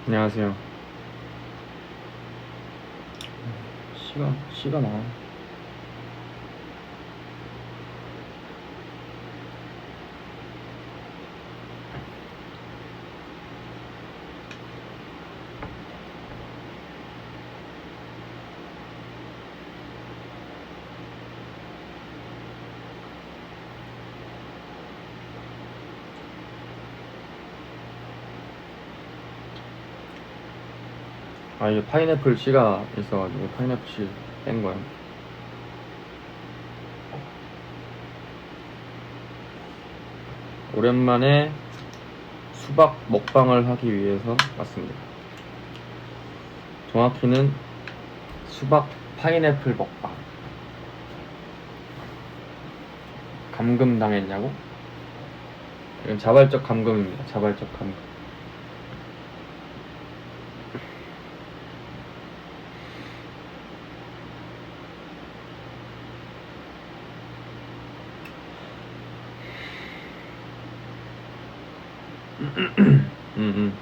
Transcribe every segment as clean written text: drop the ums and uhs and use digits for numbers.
안녕하세요. 시가 나와. 아, 이게 파인애플 씨가 있어가지고 파인애플 씨 뺀 거야. 오랜만에 수박 먹방을 하기 위해서 왔습니다. 정확히는 수박 파인애플 먹방. 감금 당했냐고? 이건 자발적 감금입니다. 자발적 감금. 음.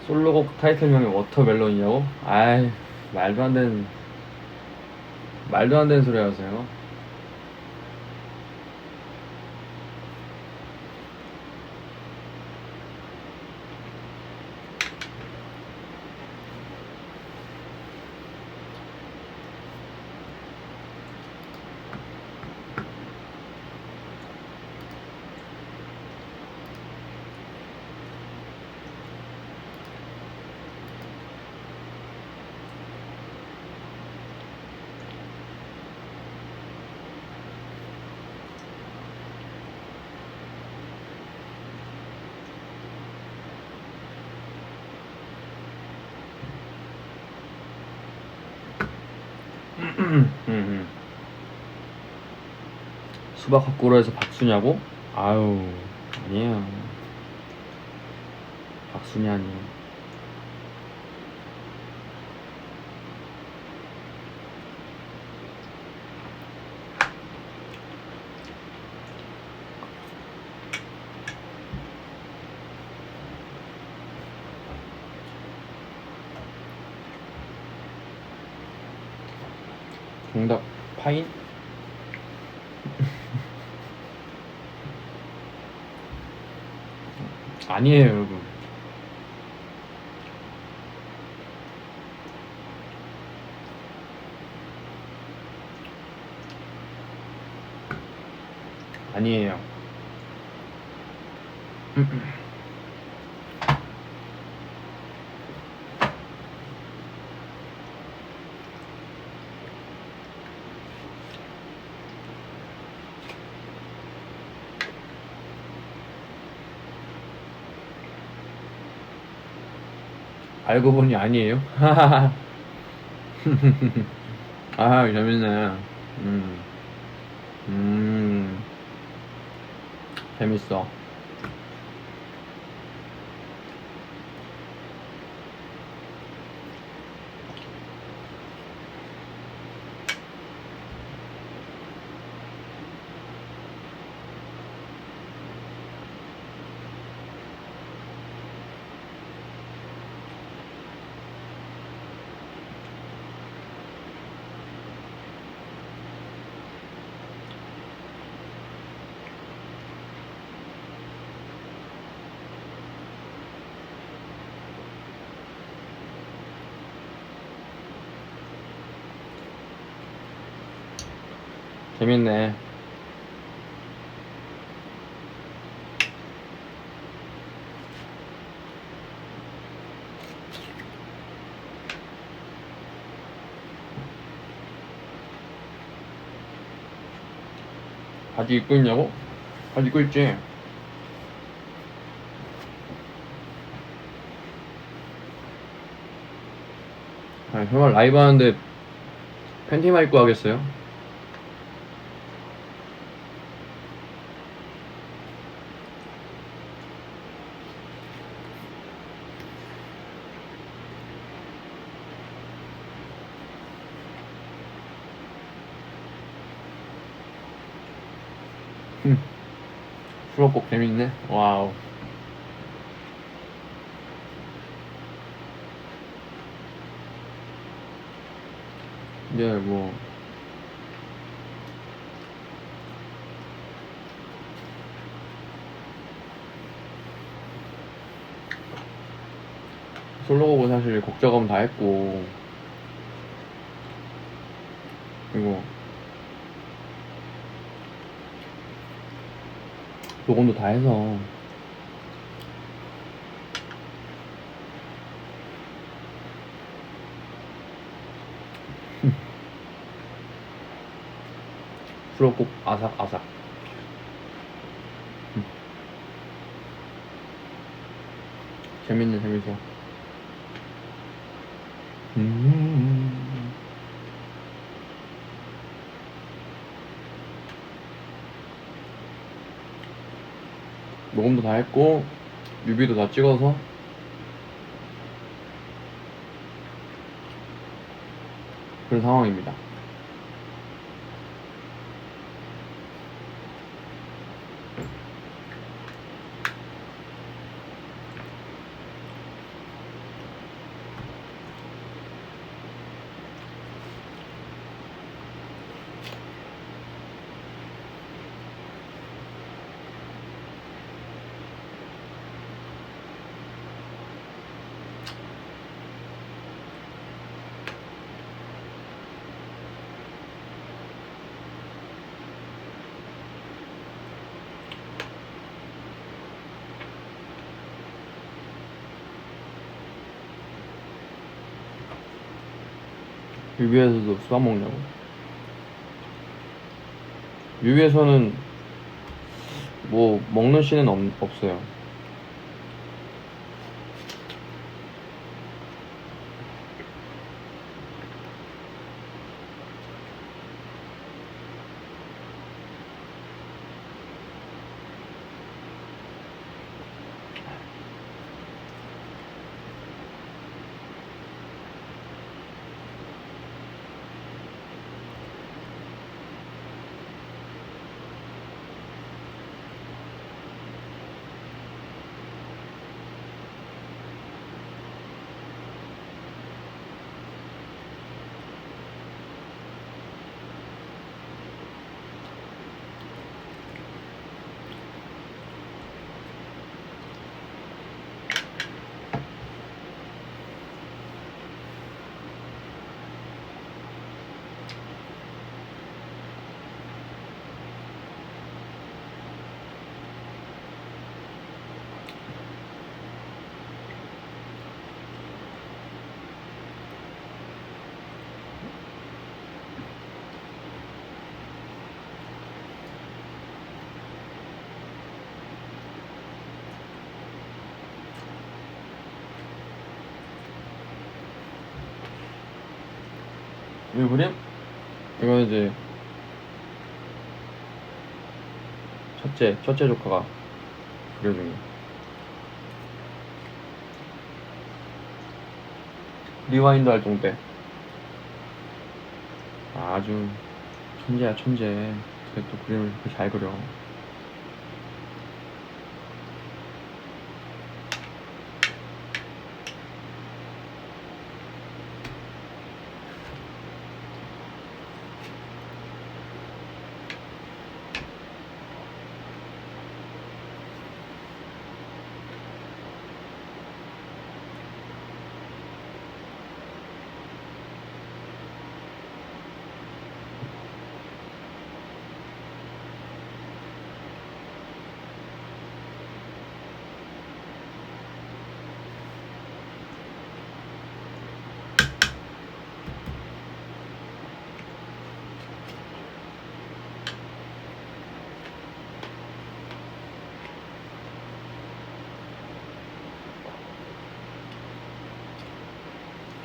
솔로곡 타이틀명이 워터멜론이냐고? 아이, 말도 안 되는 소리 하세요. 수박 거꾸로 해서 박수냐고? 아유, 아니에요. 박수냐, 아니에요. 정답, 파인? 아니에요, 여러분. 아니에요. 알고 보니 아니에요? 아, 재밌네. 음, 재밌어. 재밌네. 바지 입고 있냐고? 바지 입고 있지? 아, 정말 라이브 하는데 팬티만 입고 하겠어요? 수록곡 재밌네. 와우. 이제 뭐 솔로곡은 사실 곡 작업은 다 했고, 그리고 녹음도 다 해서 수록곡 아삭아삭. 재밌네, 재밌어. 녹음도 다 했고, 뮤비도 다 찍어서 그런 상황입니다. 뮤비에서도 수박 먹냐고. 뮤비에서는 뭐 먹는 씬은 없어요. 이 그림? 이건 이제 첫째 조카가 그려준 거. 리와인드 활동 때. 아주 천재야, 천재. 왜 또 그림을 그렇게 잘 그려.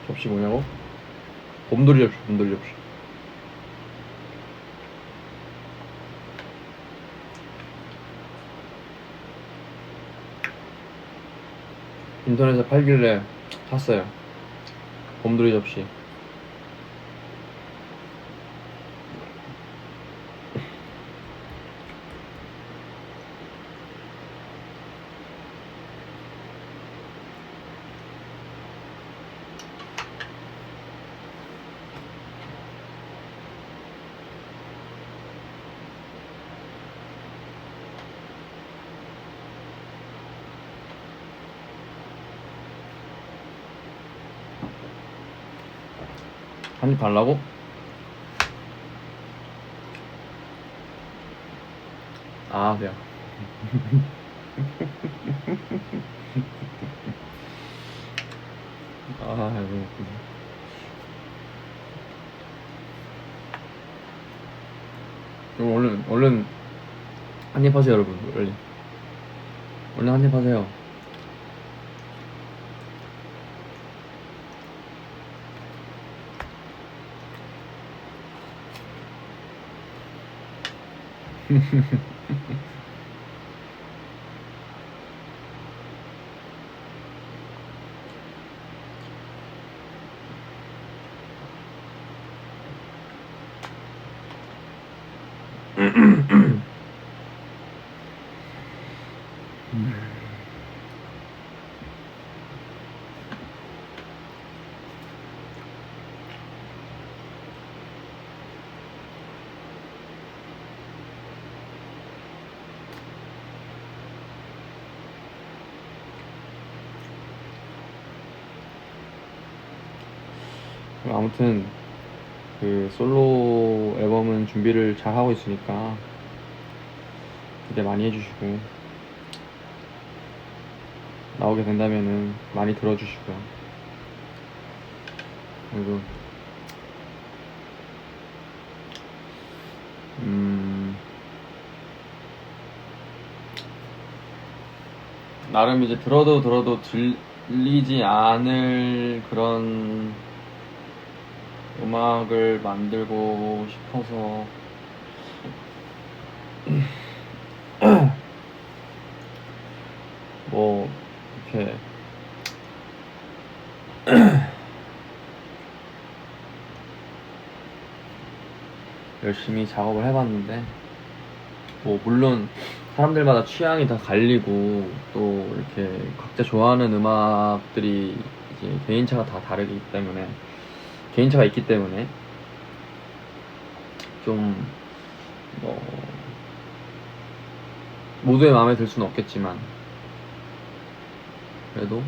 접시 뭐냐고? 곰돌이 접시, 곰돌이 접시. 인터넷에 팔길래 샀어요. 곰돌이 접시. 한입 달라고? 아, 그래요. 아, 너무 웃기네. 이거 얼른 한입 하세요, 여러분. 얼른 한입 하세요. 아무튼 그 솔로 앨범은 준비를 잘 하고 있으니까 기대 많이 해주시고 나오게 된다면은 많이 들어주시고요. 그리고 나름 이제 들어도 들리지 않을 그런 음악을 만들고 싶어서 뭐 이렇게 열심히 작업을 해봤는데 뭐 물론 사람들마다 취향이 다 갈리고 또 이렇게 각자 좋아하는 음악들이 이제 개인차가 다 다르기 때문에 개인차가 있기 때문에 좀 모두의 마음에 들 수는 없겠지만 그래도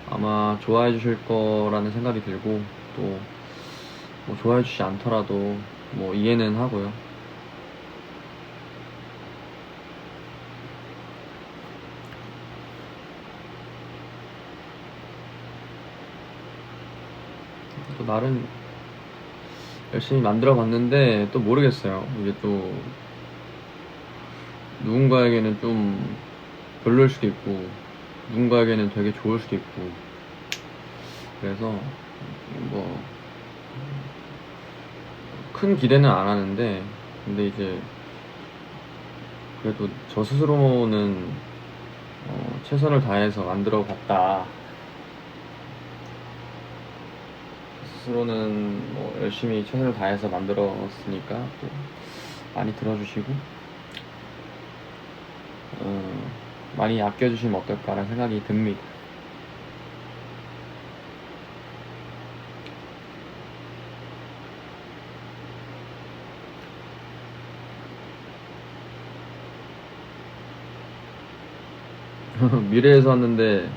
아마 좋아해 주실 거라는 생각이 들고 또 뭐 좋아해 주시지 않더라도 뭐 이해는 하고요. 또 나름 열심히 만들어 봤는데 또 모르겠어요. 이게 또 누군가에게는 좀 별로일 수도 있고 누군가에게는 되게 좋을 수도 있고 그래서 뭐 큰 기대는 안 하는데 근데 이제 그래도 저 스스로는 최선을 다해서 만들어 봤다. 스스로는 뭐 열심히 최선을 다해서 만들었으니까 또 많이 들어주시고 많이 아껴주시면 어떨까라는 생각이 듭니다. 미래에서 왔는데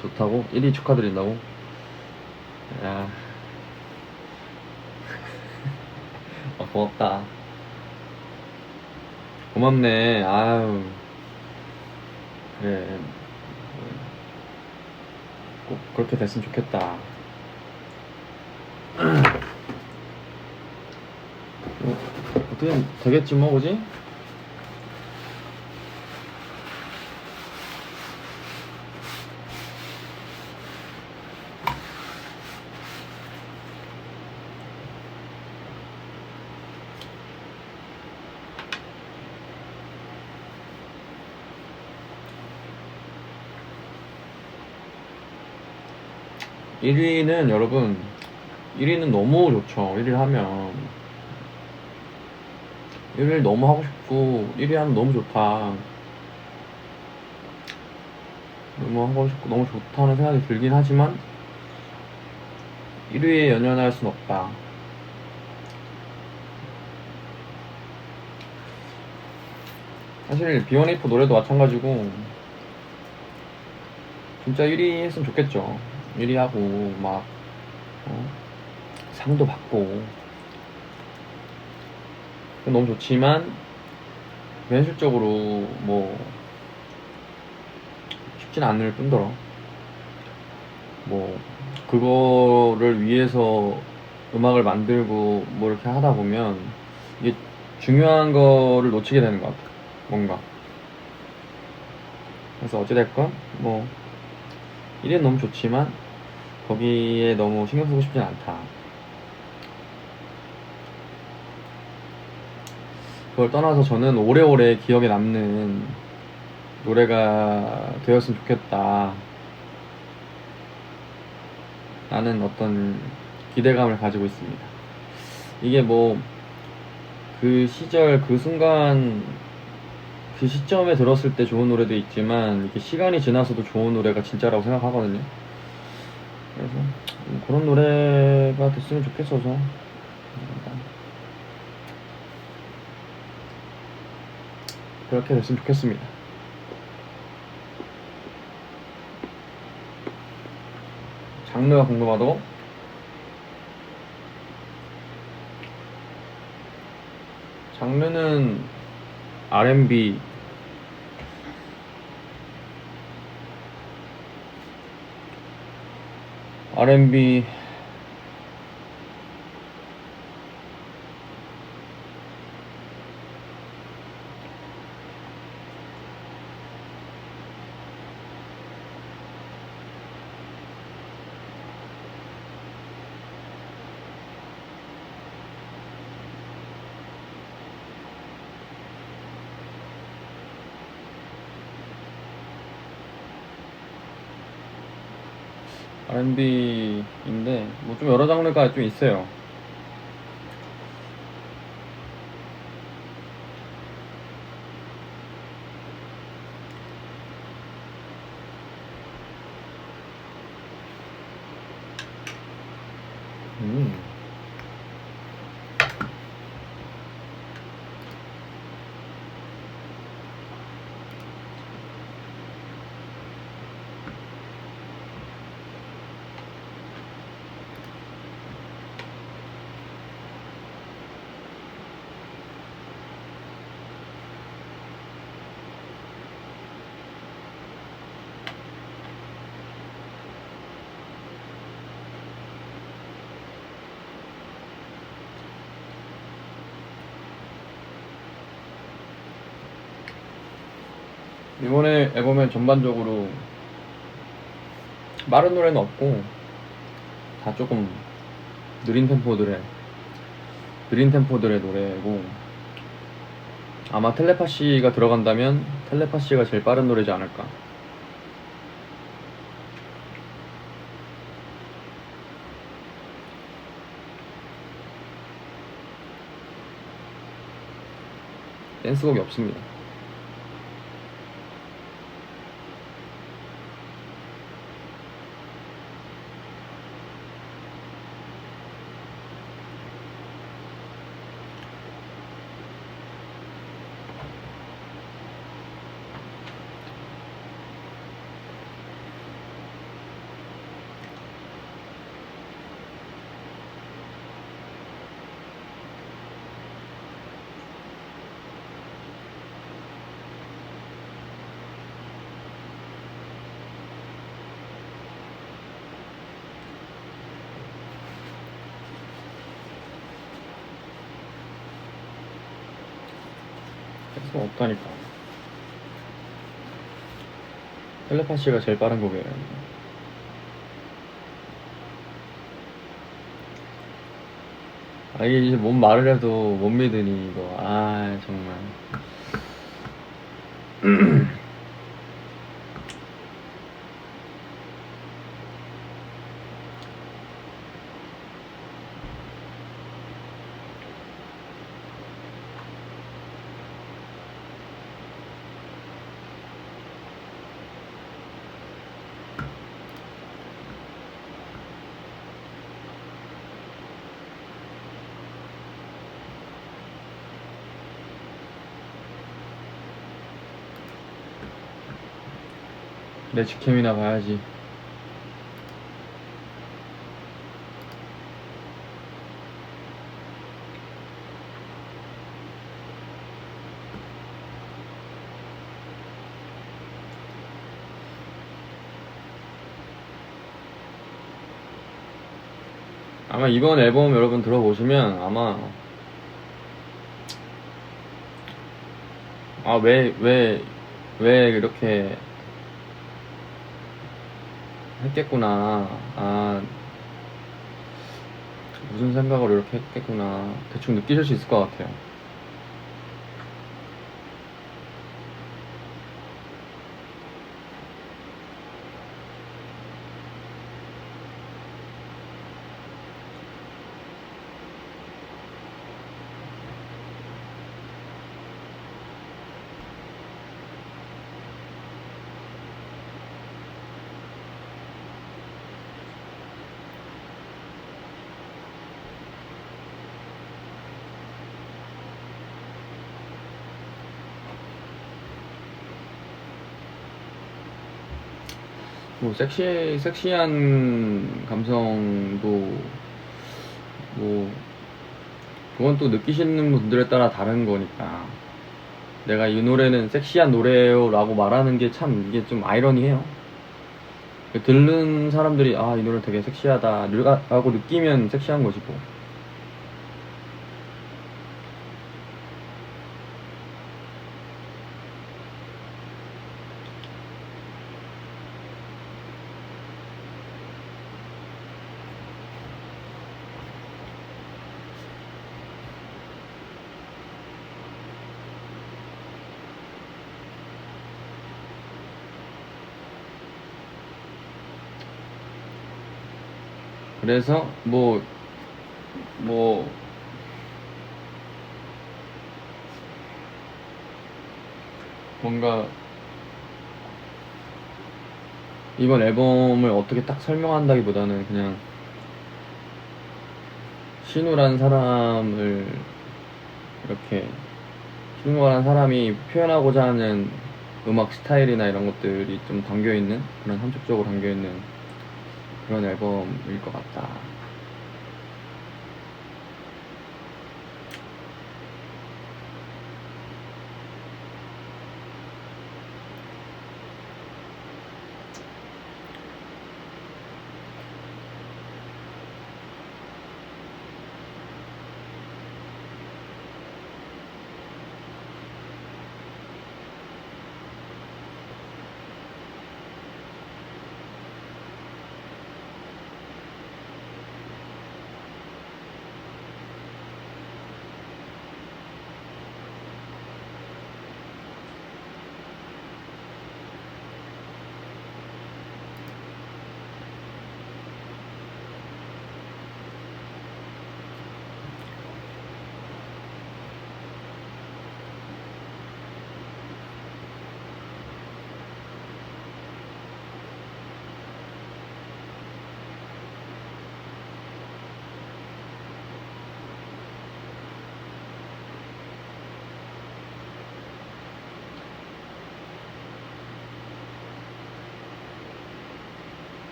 좋다고? 1위 축하드린다고? 야, 고맙다. 고맙네. 아유, 그래. 꼭 그렇게 됐으면 좋겠다. 어떻게 되겠지 뭐, 그지? 1위는 여러분 1위는 너무 좋죠. 1위를 하면 1위를 너무 하고 싶고 1위 하면 너무 좋다. 너무 하고 싶고 너무 좋다는 생각이 들긴 하지만 1위에 연연할 순 없다. 사실 B1A4 노래도 마찬가지고 진짜 1위 했으면 좋겠죠. 1위 하고 막 상도 받고 너무 좋지만 현실적으로 뭐 쉽진 않을 뿐더러 뭐 그거를 위해서 음악을 만들고 뭐 이렇게 하다 보면 이게 중요한 거를 놓치게 되는 것 같아. 뭔가 그래서 어찌됐건 뭐 1위는 너무 좋지만 거기에 너무 신경 쓰고 싶진 않다. 그걸 떠나서 저는 오래오래 기억에 남는 노래가 되었으면 좋겠다. 라는 어떤 기대감을 가지고 있습니다. 이게 뭐 그 시절 그 순간 그 시점에 들었을 때 좋은 노래도 있지만 이렇게 시간이 지나서도 좋은 노래가 진짜라고 생각하거든요. 그래서 그런 노래가 됐으면 좋겠어서 그렇게 됐으면 좋겠습니다. 장르가 궁금하다고? 장르는 R&B R&B인데 뭐 좀 여러 장르가 좀 있어요. 음. 이번에 앨범에 전반적으로 빠른 노래는 없고 다 조금 느린 템포들의 노래고, 아마 텔레파시가 들어간다면 텔레파시가 제일 빠른 노래지 않을까. 댄스곡이 없습니다. 댄스곡 없다니까. 텔레파시가 제일 빠른 곡이에요. 아, 이게 이제 뭔 말을 해도 못 믿으니 이거. 아, 정말. 내 직캠이나 봐야지. 아마 이번 앨범 여러분 들어보시면 아마 왜 이렇게 했겠구나, 무슨 생각으로 이렇게 했겠구나 대충 느끼실 수 있을 것 같아요. 뭐 섹시한 감성도 뭐 그건 또 느끼시는 분들에 따라 다른 거니까, 내가 이 노래는 섹시한 노래요 라고 말하는 게 참 이게 좀 아이러니해요. 듣는 사람들이 아, 이 노래 되게 섹시하다 라고 느끼면 섹시한 거지 뭐. 그래서 뭔가 이번 앨범을 어떻게 딱 설명한다기보다는 그냥 신우라는 사람을 이렇게 신우라는 사람이 표현하고자 하는 음악 스타일이나 이런 것들이 좀 담겨있는 그런 함축적으로 담겨있는 그런 앨범일 것 같다.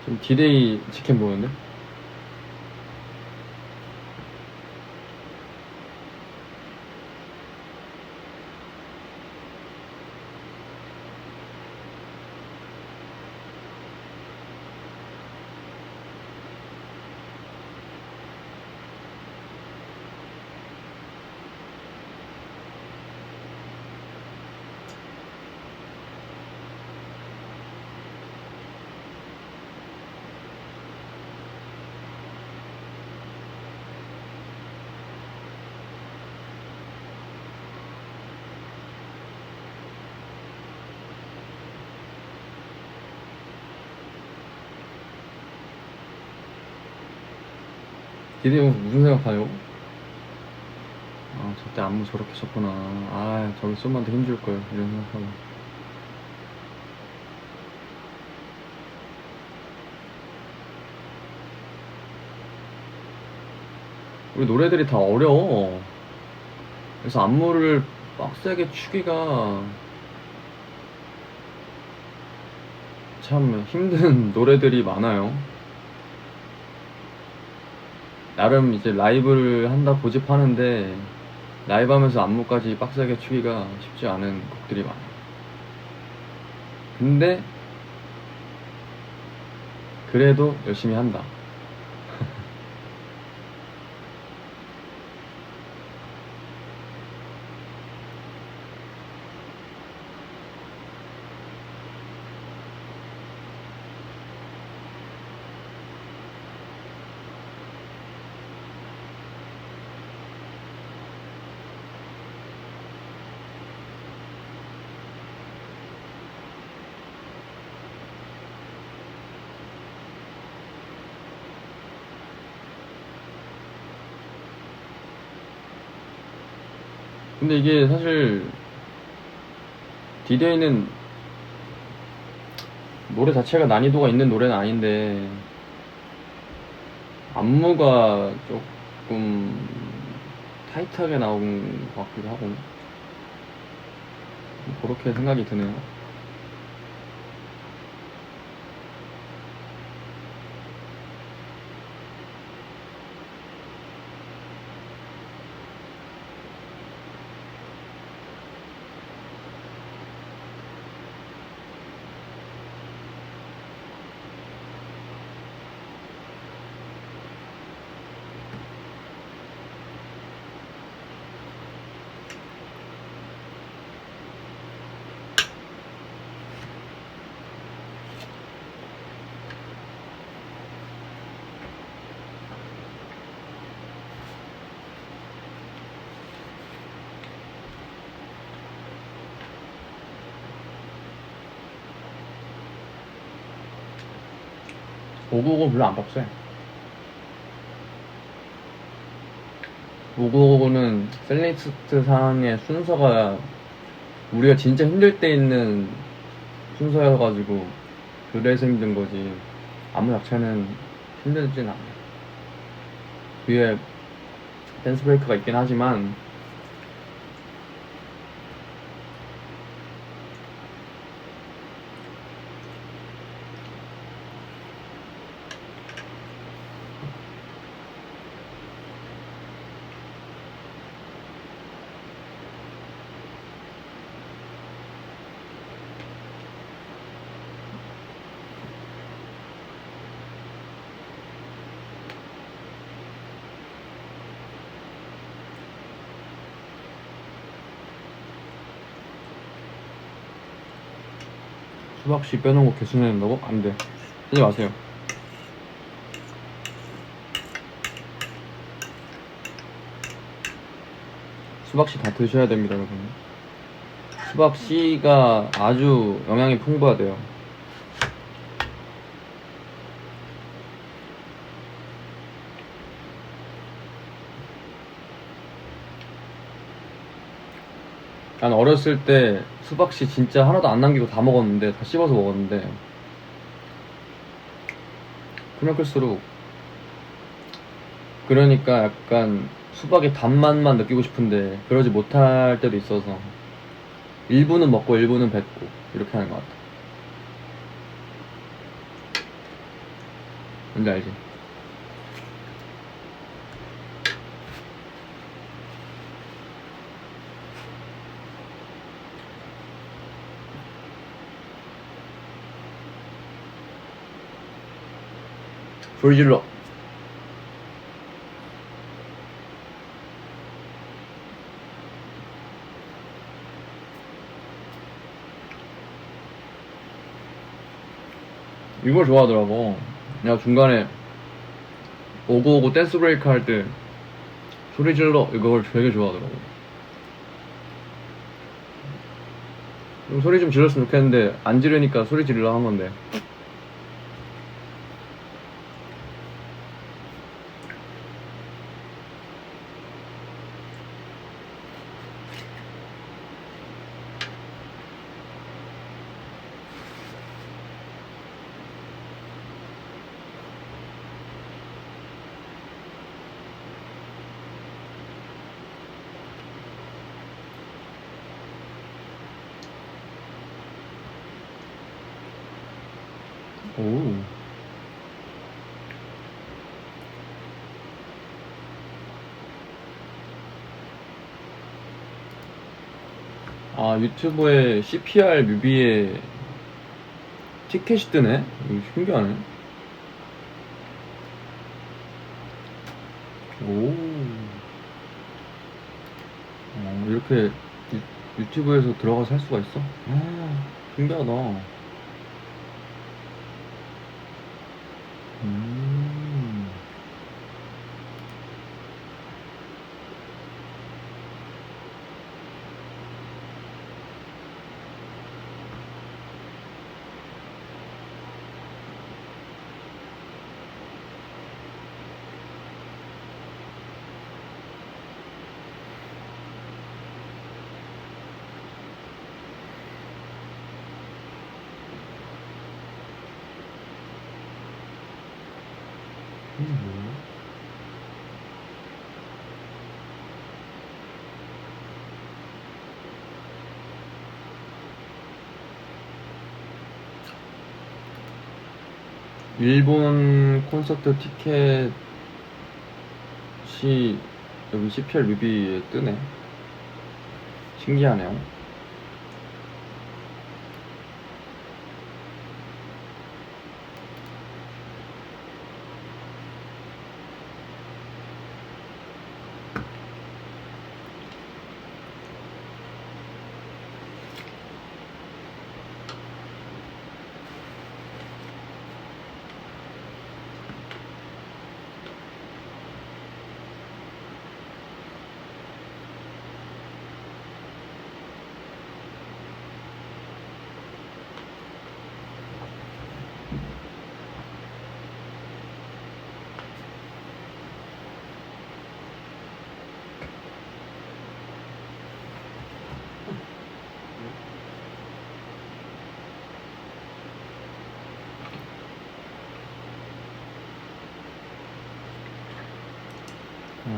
좀 디데이 치킨 보는데? 디데이 보면서 무슨 생각하냐고? 아, 저때 안무 저렇게 쳤구나. 아, 저기 좀만 더 힘줄걸. 이런 생각하고. 우리 노래들이 다 어려워. 그래서 안무를 빡세게 추기가 참 힘든 노래들이 많아요. 나름 이제 라이브를 한다 고집하는데 라이브 하면서 안무까지 빡세게 추기가 쉽지 않은 곡들이 많아요. 근데 그래도 열심히 한다. 근데 이게 사실 디데이는 노래 자체가 난이도가 있는 노래는 아닌데 안무가 조금 타이트하게 나온 것 같기도 하고 그렇게 생각이 드네요. 599 별로 안 빡세. 599는 셀리스트 상의 순서가 우리가 진짜 힘들 때 있는 순서여가지고 그래서 힘든 거지. 안무 자체는 힘들진 않아. 뒤에 댄스 브레이크가 있긴 하지만 수박씨 빼놓은 거 개수내는다고? 안 돼. 하지 마세요. 수박씨 다 드셔야 됩니다, 여러분. 수박씨가 아주 영양이 풍부하대요. 난 어렸을 때 수박씨 진짜 하나도 안 남기고 다 먹었는데, 다 씹어서 먹었는데, 크면 클수록 그러니까 약간 수박의 단맛만 느끼고 싶은데 그러지 못할 때도 있어서 일부는 먹고 일부는 뱉고 이렇게 하는 것 같아. 뭔지 알지? 소리 질러. 이걸 좋아하더라고. 내가 중간에 오고오고 댄스 브레이크 할 때 소리 질러 이걸 되게 좋아하더라고. 소리 좀 질렀으면 좋겠는데 안 지르니까 소리 질러 한 건데. 오. 아, 유튜브에 CPR 뮤비에 티켓이 뜨네? 이거 신기하네. 오. 이렇게 유튜브에서 들어가서 할 수가 있어? 아, 신기하다. 음. 뭐야? 일본 콘서트 티켓이 여기 CPR 뮤비에 뜨네. 신기하네요.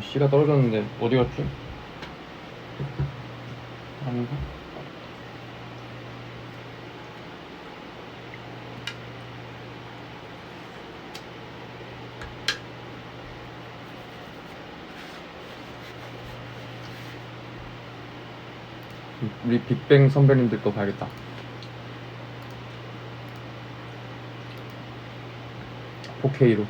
씨가 떨어졌는데 어디 갔지? 아닌가? 우리 빅뱅 선배님들 거 봐야겠다. (4K로)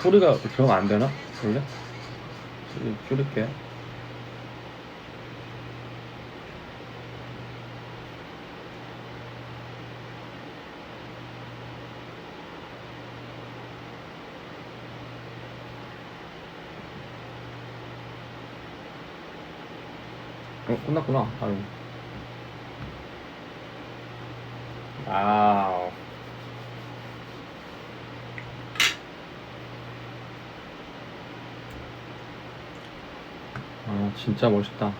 소리가 그러면 안 되나? 원래? 줄일게. 끝났구나. 아유. 아우. 아, 진짜 멋있다.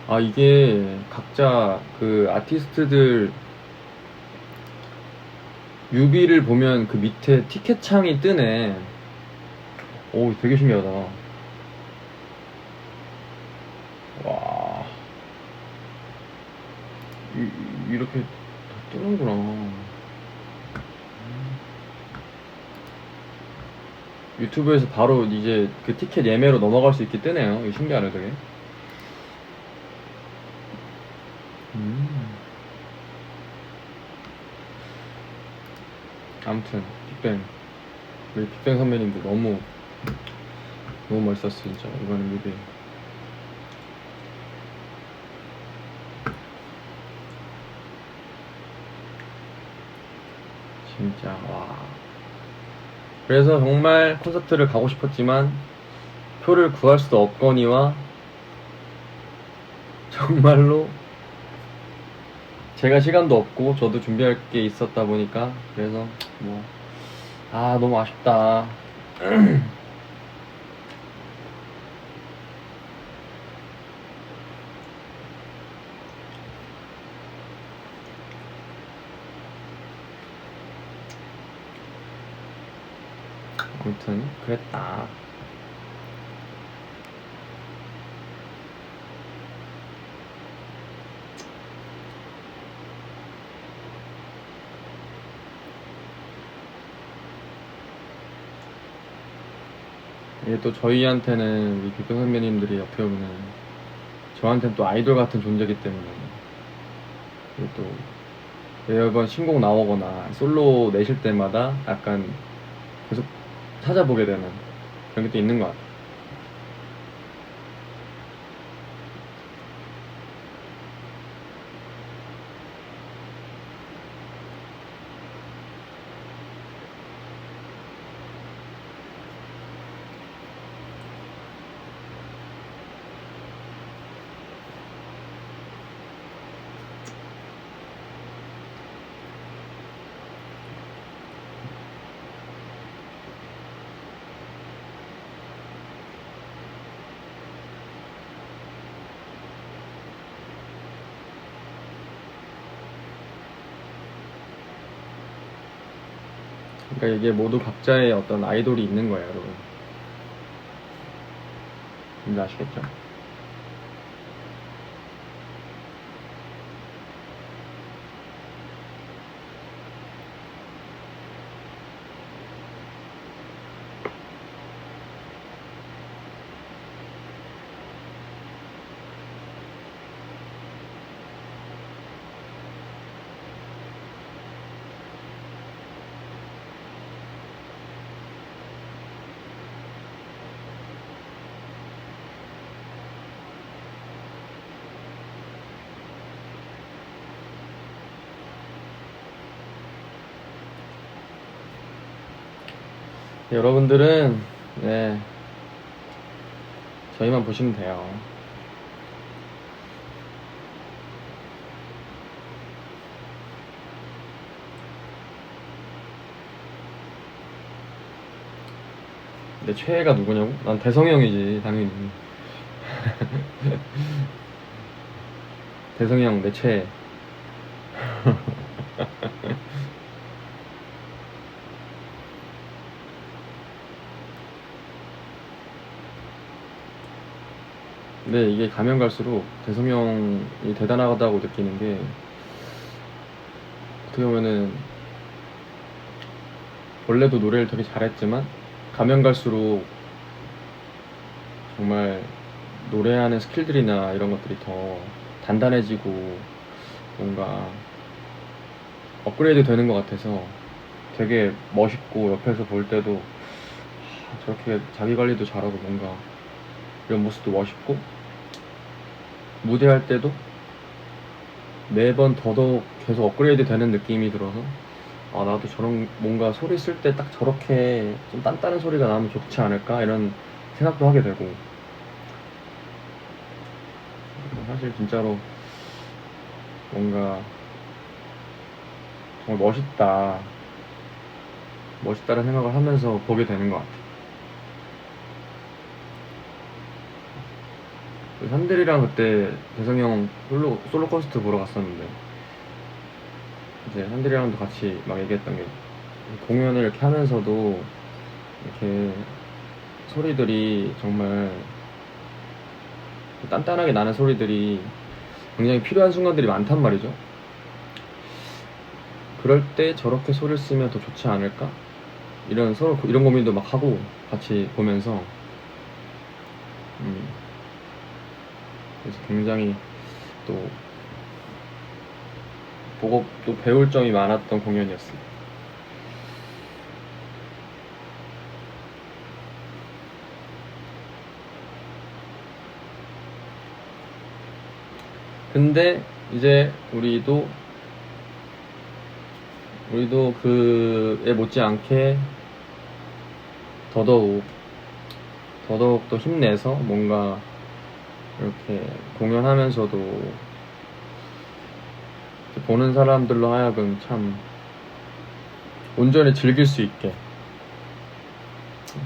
아, 이게 각자 그 아티스트들 뮤비를 보면 그 밑에 티켓 창이 뜨네. 오, 되게 신기하다. 와. 이렇게 다 뜨는구나. 유튜브에서 바로 이제 그 티켓 예매로 넘어갈 수 있게 뜨네요. 이거 신기하네, 되게. 아무튼 빅뱅, 우리 빅뱅 선배님들 너무 멋있었어 진짜 이번에 뮤비. 진짜 와. 그래서 정말 콘서트를 가고 싶었지만 표를 구할 수도 없거니와 정말로 제가 시간도 없고 저도 준비할 게 있었다 보니까 그래서 뭐 너무 아쉽다. 아무튼 그랬다. 이게 또 저희한테는 우리 비표 선배님들이 어떻게 보면 저한테는 또 아이돌 같은 존재이기 때문에 이게 또 매번 신곡 나오거나 솔로 내실 때마다 약간 계속 찾아보게 되는 그런 게 또 있는 것 같아요. 그러니까 이게 모두 각자의 어떤 아이돌이 있는 거예요, 여러분. 뭔지 아시겠죠? 여러분들은 네 저희만 보시면 돼요. 내 최애가 누구냐고? 난 대성이 형이지 당연히. 대성이 형 내 최애. 근데 이게 가면 갈수록 대성이 형이 대단하다고 느끼는 게 어떻게 보면은 원래도 노래를 되게 잘했지만 가면 갈수록 정말 노래하는 스킬들이나 이런 것들이 더 단단해지고 뭔가 업그레이드 되는 것 같아서 되게 멋있고 옆에서 볼 때도 저렇게 자기 관리도 잘하고 뭔가 이런 모습도 멋있고 무대할 때도 매번 더더욱 계속 업그레이드 되는 느낌이 들어서 아 나도 저런 뭔가 소리 쓸 때 딱 저렇게 좀 단단한 소리가 나면 좋지 않을까 이런 생각도 하게 되고 사실 진짜로 뭔가 정말 멋있다는 생각을 하면서 보게 되는 것 같아요. 산들이랑 그때 대성이 형 솔로 콘서트 보러 갔었는데 이제 산들이랑도 같이 막 얘기했던 게 공연을 이렇게 하면서도 이렇게 소리들이 정말 단단하게 나는 소리들이 굉장히 필요한 순간들이 많단 말이죠. 그럴 때 저렇게 소리를 쓰면 더 좋지 않을까? 서로 이런 고민도 막 하고 같이 보면서 그래서 굉장히 또 보고 또 배울 점이 많았던 공연이었습니다. 근데 이제 우리도 그에 못지않게 더더욱 더 힘내서 뭔가 이렇게 공연하면서도 보는 사람들로 하여금 참 온전히 즐길 수 있게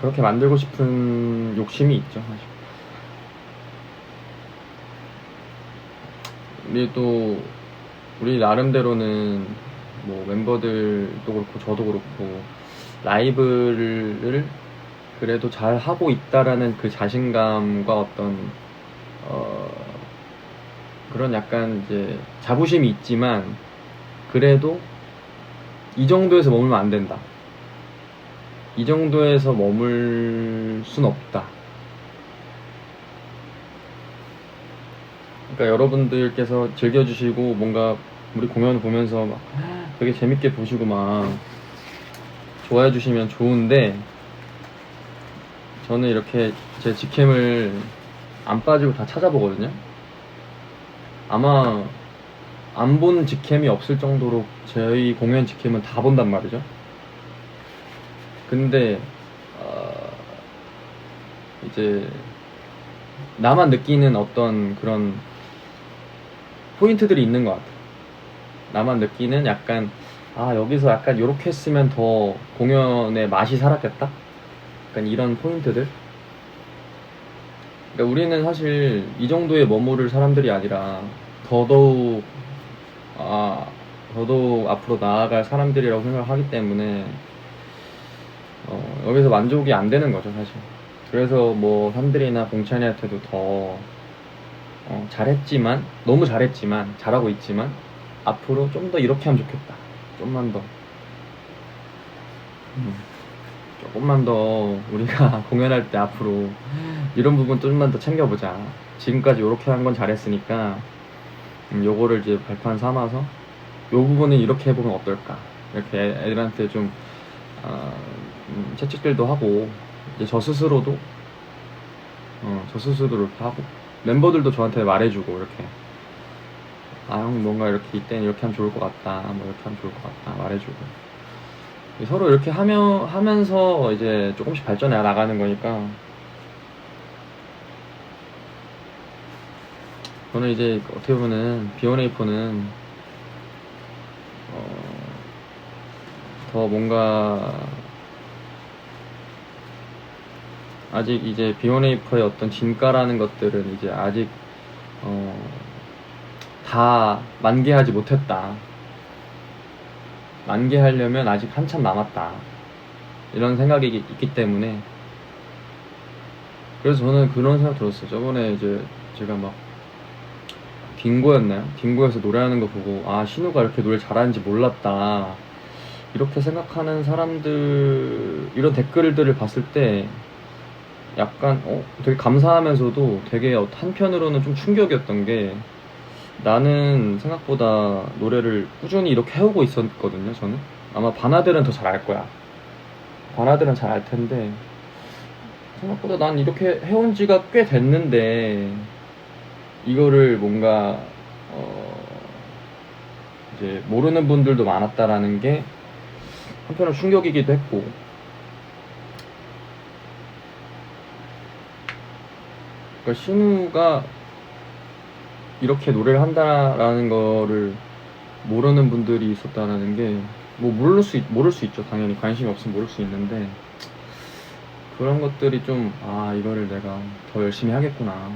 그렇게 만들고 싶은 욕심이 있죠, 사실. 우리 나름대로는 뭐 멤버들도 그렇고 저도 그렇고 라이브를 그래도 잘 하고 있다라는 그 자신감과 어떤 그런 약간 이제 자부심이 있지만 그래도 이 정도에서 머물면 안 된다. 이 정도에서 머물 순 없다. 그러니까 여러분들께서 즐겨주시고 뭔가 우리 공연을 보면서 막 되게 재밌게 보시고 막 좋아해 주시면 좋은데, 저는 이렇게 제 직캠을 안 빠지고 다 찾아보거든요. 아마 안 본 직캠이 없을 정도로 저희 공연 직캠은 다 본단 말이죠. 근데 이제 나만 느끼는 어떤 그런 포인트들이 있는 것 같아요. 나만 느끼는 약간, 여기서 약간 요렇게 했으면 더 공연의 맛이 살았겠다? 약간 이런 포인트들? 그러니까 우리는 사실 이 정도에 머무를 사람들이 아니라 더더욱, 더더욱 앞으로 나아갈 사람들이라고 생각을 하기 때문에, 여기서 만족이 안 되는 거죠, 사실. 그래서 뭐, 산들이나 봉찬이한테도 더, 잘했지만, 너무 잘했지만, 잘하고 있지만, 앞으로 좀 더 이렇게 하면 좋겠다. 좀만 더. 조금만 더 우리가 공연할 때 앞으로 이런 부분 좀만 더 챙겨보자. 지금까지 이렇게 한 건 잘했으니까, 요거를 이제 발판 삼아서, 요 부분은 이렇게 해보면 어떨까. 이렇게 애들한테 좀, 채찍들도 하고, 이제 저 스스로도 이렇게 하고, 멤버들도 저한테 말해주고, 이렇게. 형 뭔가 이렇게 이때는 이렇게 하면 좋을 것 같다, 뭐 이렇게 하면 좋을 것 같다 말해주고, 서로 이렇게 하면서 이제 조금씩 발전해 나가는 거니까. 저는 이제 어떻게 보면은 B1A4는 더 뭔가 아직 이제 B1A4의 어떤 진가라는 것들은 이제 아직 다 만개하지 못했다. 만개하려면 아직 한참 남았다. 이런 생각이 있기 때문에. 그래서 저는 그런 생각 들었어요. 저번에 이제 제가 막 딩고였나요? 딩고에서 노래하는 거 보고, 신우가 이렇게 노래 잘하는지 몰랐다, 이렇게 생각하는 사람들, 이런 댓글들을 봤을 때 약간 되게 감사하면서도 되게 한편으로는 좀 충격이었던 게, 나는 생각보다 노래를 꾸준히 이렇게 해오고 있었거든요. 저는 아마 바나들은 더 잘 알 거야. 바나들은 잘 알 텐데, 생각보다 난 이렇게 해온 지가 꽤 됐는데, 이거를 뭔가 이제 모르는 분들도 많았다라는 게 한편으로 충격이기도 했고, 그러니까 신우가 이렇게 노래를 한다라는 거를 모르는 분들이 있었다는 게, 뭐 모를 수 있죠. 당연히 관심이 없으면 모를 수 있는데, 그런 것들이 좀, 이거를 내가 더 열심히 하겠구나.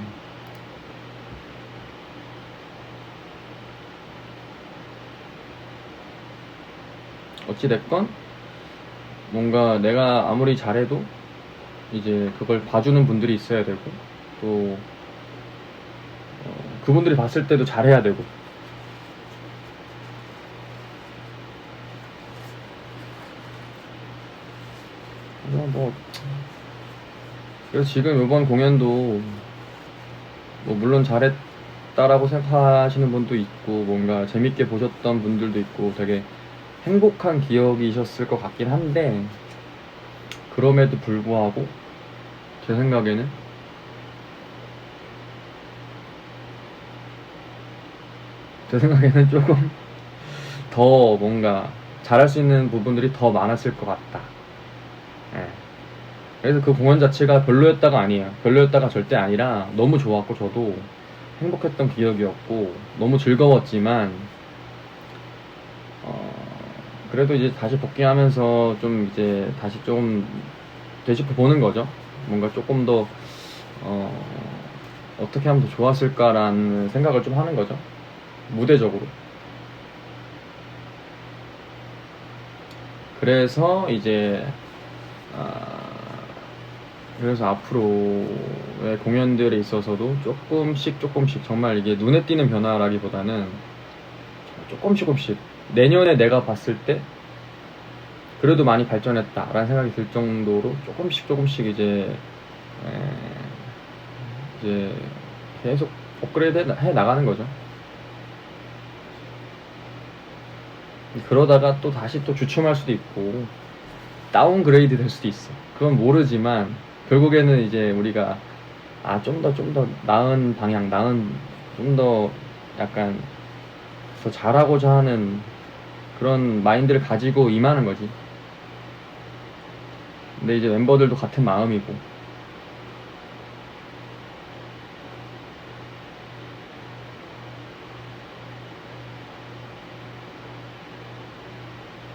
어찌됐건 뭔가 내가 아무리 잘해도 이제 그걸 봐주는 분들이 있어야 되고, 또 그분들이 봤을 때도 잘해야 되고. 그래서 지금 이번 공연도 뭐 물론 잘했다라고 생각하시는 분도 있고, 뭔가 재밌게 보셨던 분들도 있고, 되게 행복한 기억이셨을 것 같긴 한데, 그럼에도 불구하고 제 생각에는 조금 더 뭔가 잘할 수 있는 부분들이 더 많았을 것 같다. 예. 그래서 그 공연 자체가 별로였다가 아니에요. 별로였다가 절대 아니라 너무 좋았고, 저도 행복했던 기억이었고 너무 즐거웠지만, 그래도 이제 다시 복귀하면서 좀 이제 다시 조금 되짚어 보는 거죠. 뭔가 조금 더 어떻게 하면 더 좋았을까라는 생각을 좀 하는 거죠. 무대적으로. 그래서 이제 그래서 앞으로의 공연들에 있어서도 조금씩 정말 이게 눈에 띄는 변화라기보다는 조금씩 내년에 내가 봤을 때 그래도 많이 발전했다라는 생각이 들 정도로 조금씩 이제 계속 업그레이드 해 나가는 거죠. 그러다가 또 다시 또 주춤할 수도 있고 다운그레이드 될 수도 있어. 그건 모르지만 결국에는 이제 우리가 좀 더 나은 방향, 좀 더 약간 더 잘하고자 하는 그런 마인드를 가지고 임하는 거지. 근데 이제 멤버들도 같은 마음이고.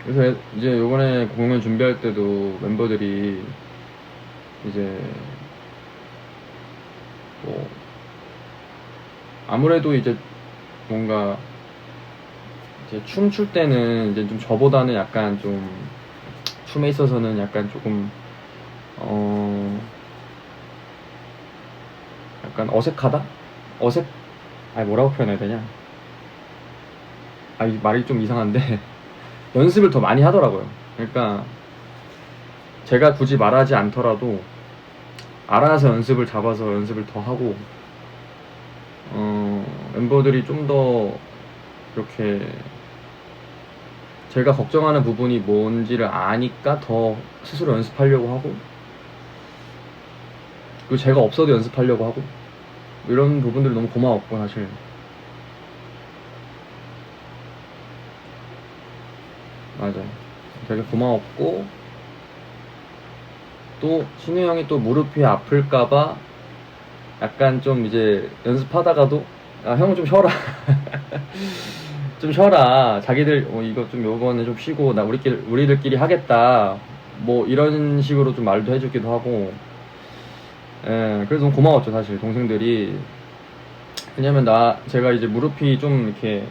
그래서 이제 요번에 공연 준비할 때도 멤버들이 이제 뭐 아무래도 이제 뭔가 이제 춤출 때는 이제 좀 저보다는 약간 좀 춤에 있어서는 약간 조금 약간 어색하다? 뭐라고 표현해야 되냐? 이 말이 좀 이상한데 연습을 더 많이 하더라고요. 그러니까 제가 굳이 말하지 않더라도 알아서 연습을 잡아서 연습을 더 하고 멤버들이 좀 더 이렇게 제가 걱정하는 부분이 뭔지를 아니까 더 스스로 연습하려고 하고 그리고 제가 없어도 연습하려고 하고 이런 부분들이 너무 고마웠고 사실 맞아요. 되게 고마웠고 또 신우 형이 또 무릎이 아플까봐 약간 좀 이제 연습하다가도 형은 좀 쉬어라 좀 쉬어라 자기들 이거 좀 요거는 좀 쉬고 나 우리들끼리 하겠다 뭐 이런 식으로 좀 말도 해주기도 하고 그래서 너무 고마웠죠 사실 동생들이. 왜냐면 제가 이제 무릎이 좀 이렇게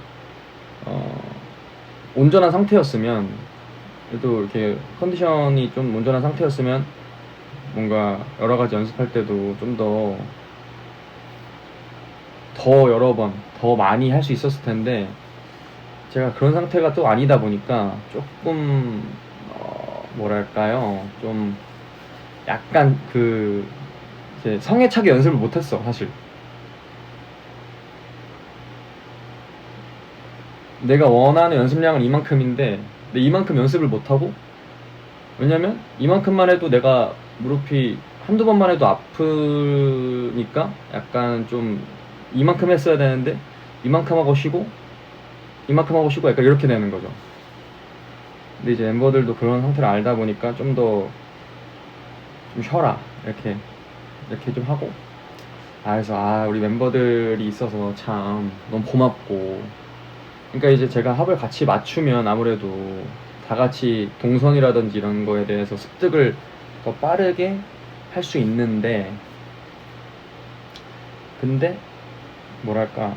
온전한 상태였으면 그래도 이렇게 컨디션이 좀 온전한 상태였으면 뭔가 여러 가지 연습할 때도 좀 더 여러 번 더 많이 할 수 있었을 텐데 제가 그런 상태가 또 아니다 보니까 조금 뭐랄까요 좀 약간 이제 성에 차게 연습을 못했어 사실. 내가 원하는 연습량은 이만큼인데 근데 이만큼 연습을 못하고 왜냐면 이만큼만 해도 내가 무릎이 한두 번만 해도 아프니까 약간 좀 이만큼 했어야 되는데 이만큼 하고 쉬고 이만큼 하고 쉬고 약간 이렇게 되는 거죠. 근데 이제 멤버들도 그런 상태를 알다 보니까 좀 더 좀 쉬어라 이렇게 좀 하고 그래서 우리 멤버들이 있어서 참 너무 고맙고 그러니까 이제 제가 합을 같이 맞추면 아무래도 다 같이 동선이라든지 이런 거에 대해서 습득을 더 빠르게 할 수 있는데 근데 뭐랄까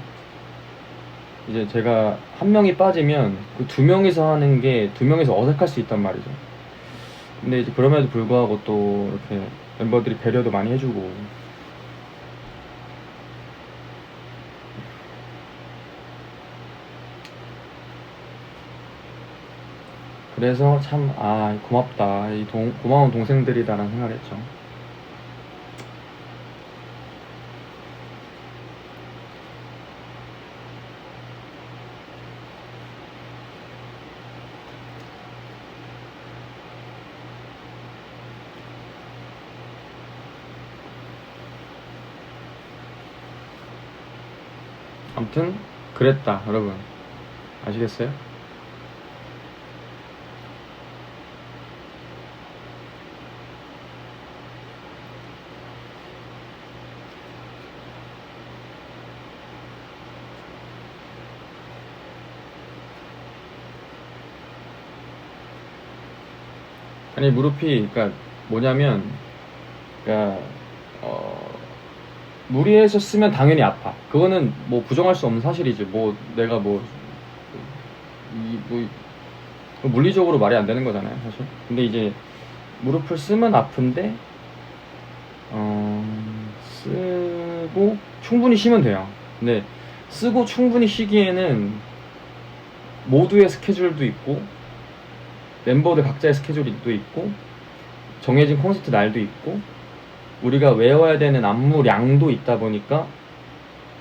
이제 제가 한 명이 빠지면 그 두 명이서 하는 게 두 명이서 어색할 수 있단 말이죠. 근데 이제 그럼에도 불구하고 또 이렇게 멤버들이 배려도 많이 해주고 그래서 참 고맙다 고마운 동생들이다라는 생각을 했죠. 아무튼 그랬다 여러분 아시겠어요? 아니 무릎이 그러니까 뭐냐면 그러니까 무리해서 쓰면 당연히 아파. 그거는 뭐 부정할 수 없는 사실이지. 뭐 내가 물리적으로 말이 안 되는 거잖아요, 사실. 근데 이제 무릎을 쓰면 아픈데 쓰고 충분히 쉬면 돼요. 근데 쓰고 충분히 쉬기에는 모두의 스케줄도 있고 멤버들 각자의 스케줄도 있고 정해진 콘서트 날도 있고 우리가 외워야 되는 안무량도 있다 보니까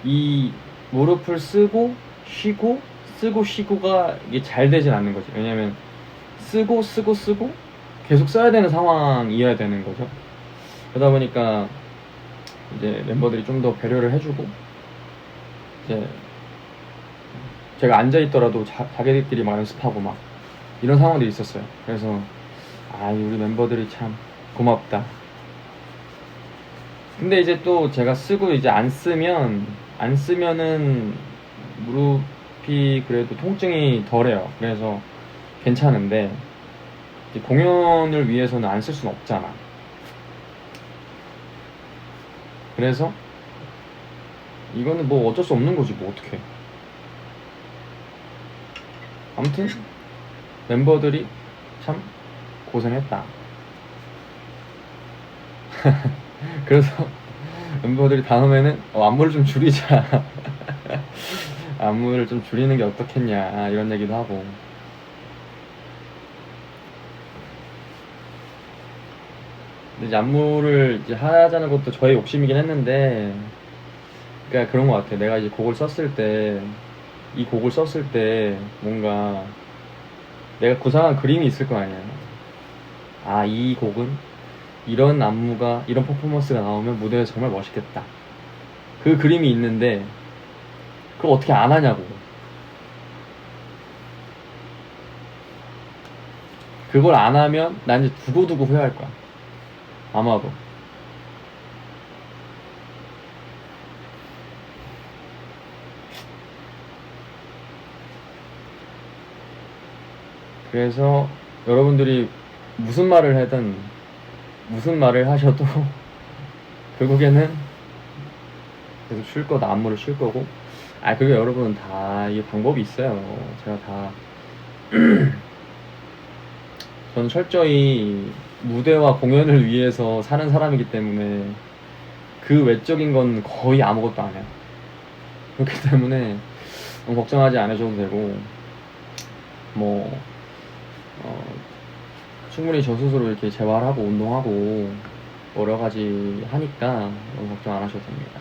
이 무릎을 쓰고 쉬고 쓰고 쉬고가 이게 잘 되진 않는 거지. 왜냐면 쓰고 쓰고 쓰고 계속 써야 되는 상황이어야 되는 거죠. 그러다 보니까 이제 멤버들이 좀 더 배려를 해주고 이제 제가 앉아있더라도 자기들끼리 막 연습하고 막 이런 상황들이 있었어요. 그래서 우리 멤버들이 참 고맙다. 근데 이제 또 제가 쓰고 이제 안 쓰면은 무릎이 그래도 통증이 덜해요. 그래서 괜찮은데 이제 공연을 위해서는 안 쓸 수는 없잖아. 그래서 이거는 뭐 어쩔 수 없는 거지 뭐 어떡해. 아무튼 멤버들이 참 고생했다. 그래서 멤버들이 다음에는 안무를 좀 줄이자. 안무를 좀 줄이는 게 어떻겠냐 이런 얘기도 하고. 근데 이제 안무를 이제 하자는 것도 저의 욕심이긴 했는데, 그러니까 그런 것 같아. 내가 이제 곡을 썼을 때, 이 곡을 썼을 때 뭔가 내가 구상한 그림이 있을 거 아니야. 이 곡은 이런 안무가, 이런 퍼포먼스가 나오면 무대에서 정말 멋있겠다. 그 그림이 있는데 그걸 어떻게 안 하냐고. 그걸 안 하면 난 이제 두고두고 후회할 거야. 아마도. 그래서 여러분들이 무슨 말을 하든 무슨 말을 하셔도 결국에는 계속 쉴 거다. 안무를 쉴 거고. 그게 여러분 다 이게 방법이 있어요. 제가 다 저는 철저히 무대와 공연을 위해서 사는 사람이기 때문에 그 외적인 건 거의 아무것도 안 해요. 그렇기 때문에 너무 걱정하지 않으셔도 되고, 뭐 충분히 저 스스로 이렇게 재활하고 운동하고 여러 가지 하니까 너무 걱정 안 하셔도 됩니다.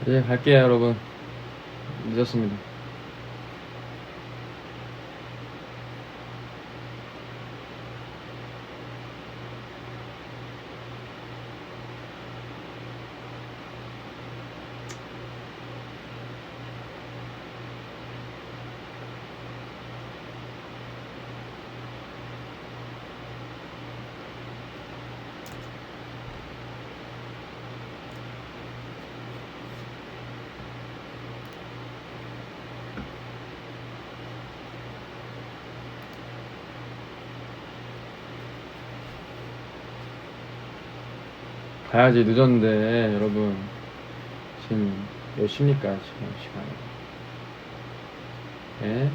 이제 갈게요, 여러분. 늦었습니다. 가야지. 늦었는데 여러분 지금 몇 시입니까? 지금 시간이 예?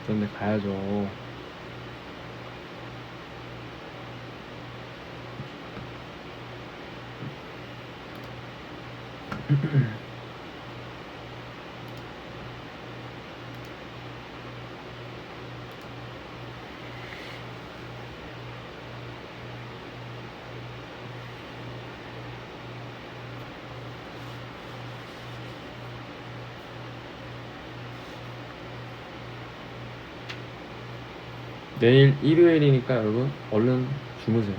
그런데 가야죠. 내일 일요일이니까 여러분 얼른 주무세요.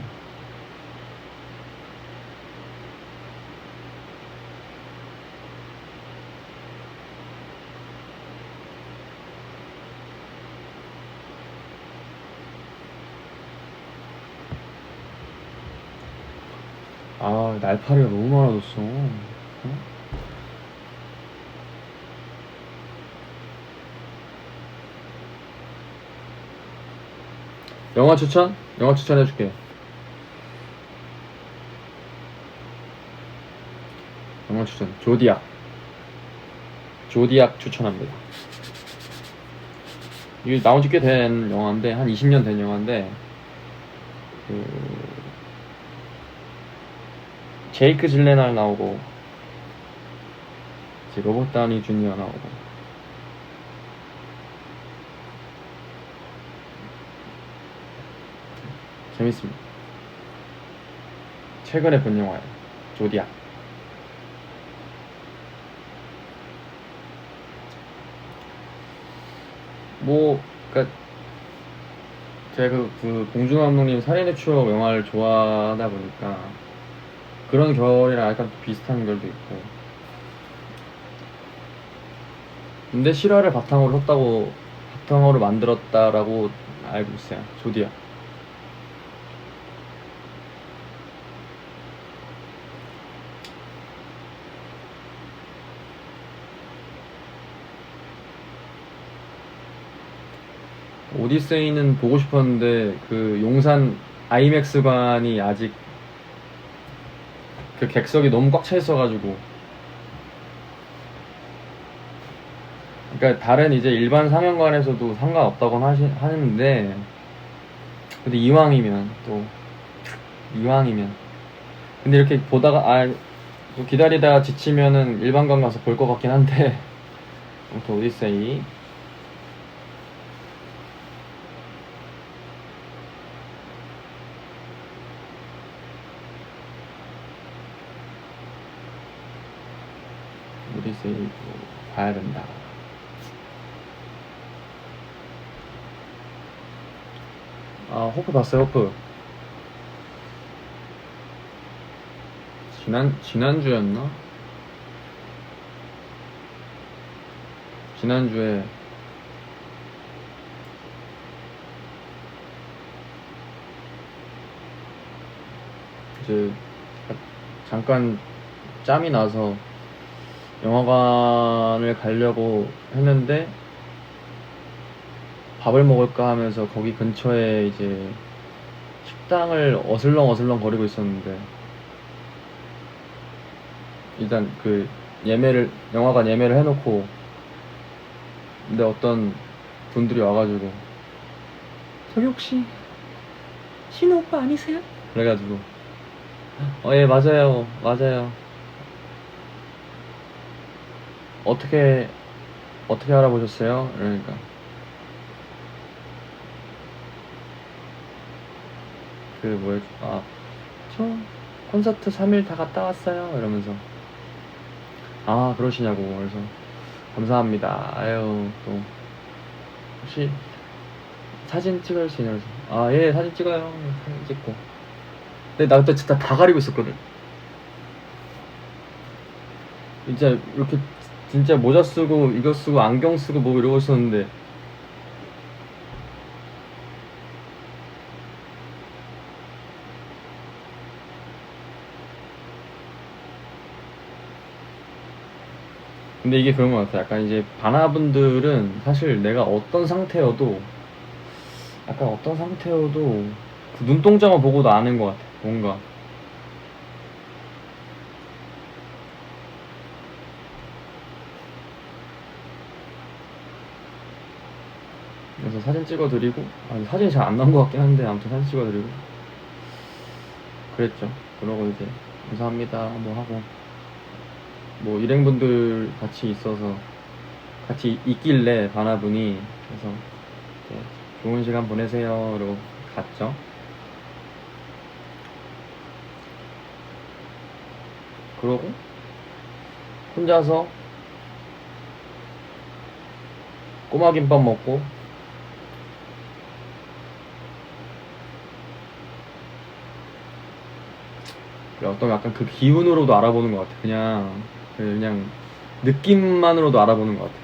아, 날파리가 너무 많아졌어. 어? 영화 추천? 영화 추천해줄게. 영화 추천. 조디악. 조디악 추천합니다. 이게 나온 지 꽤 된 영화인데, 한 20년 된 영화인데, 제이크 질레날 나오고, 이제 로버트 다니 주니어 나오고. 재밌습니다. 최근에 본 영화예요. 조디악. 뭐, 그니까, 제가 그 봉준호 감독님 살인의 추억 영화를 좋아하다 보니까, 그런 결이랑 약간 비슷한 결도 있고. 근데 실화를 바탕으로 만들었다라고 알고 있어요. 조디악. 오디세이는 보고 싶었는데 그 용산 아이맥스관이 아직 그 객석이 너무 꽉 차 있어가지고, 그러니까 다른 이제 일반 상영관에서도 상관없다고 하는데, 근데 이왕이면 근데 이렇게 보다가 또 기다리다가 지치면은 일반관 가서 볼 것 같긴 한데. 아무튼 오디세이 봐야 된다. 아, 호프 봤어요. 호프 지난주였나? 지난주에 이제 잠깐 짬이 나서 영화관을 가려고 했는데, 밥을 먹을까 하면서 거기 근처에 이제 식당을 어슬렁 거리고 있었는데, 일단 그 영화관 예매를 해놓고, 근데 어떤 분들이 와가지고, 저기 혹시 신우 오빠 아니세요? 그래가지고, 예, 맞아요. 어떻게 알아보셨어요? 그러니까 저 콘서트 3일 다 갔다 왔어요 이러면서 그러시냐고. 그래서 감사합니다. 아유, 또 혹시 사진 찍을 수 있냐고. 예, 사진 찍어요. 사진 찍고. 근데 나 그때 진짜 다 가리고 있었거든. 진짜 이렇게 진짜 모자 쓰고 이거 쓰고 안경 쓰고 뭐 이러고 있었는데 근데 이게 그런 것 같아. 약간 이제 바나분들은 사실 내가 어떤 상태여도 그 눈동자만 보고도 아는 것 같아. 뭔가 그래서 사진 찍어드리고 사진이 잘 안 나온 것 같긴 한데 아무튼 사진 찍어드리고 그랬죠. 그러고 이제 감사합니다 뭐 하고 뭐 일행분들 같이 있어서 같이 있길래 바나분이 그래서 좋은 시간 보내세요로 갔죠. 그러고 혼자서 꼬마김밥 먹고 어떤 약간 그 기운으로도 알아보는 것 같아. 그냥 느낌만으로도 알아보는 것 같아.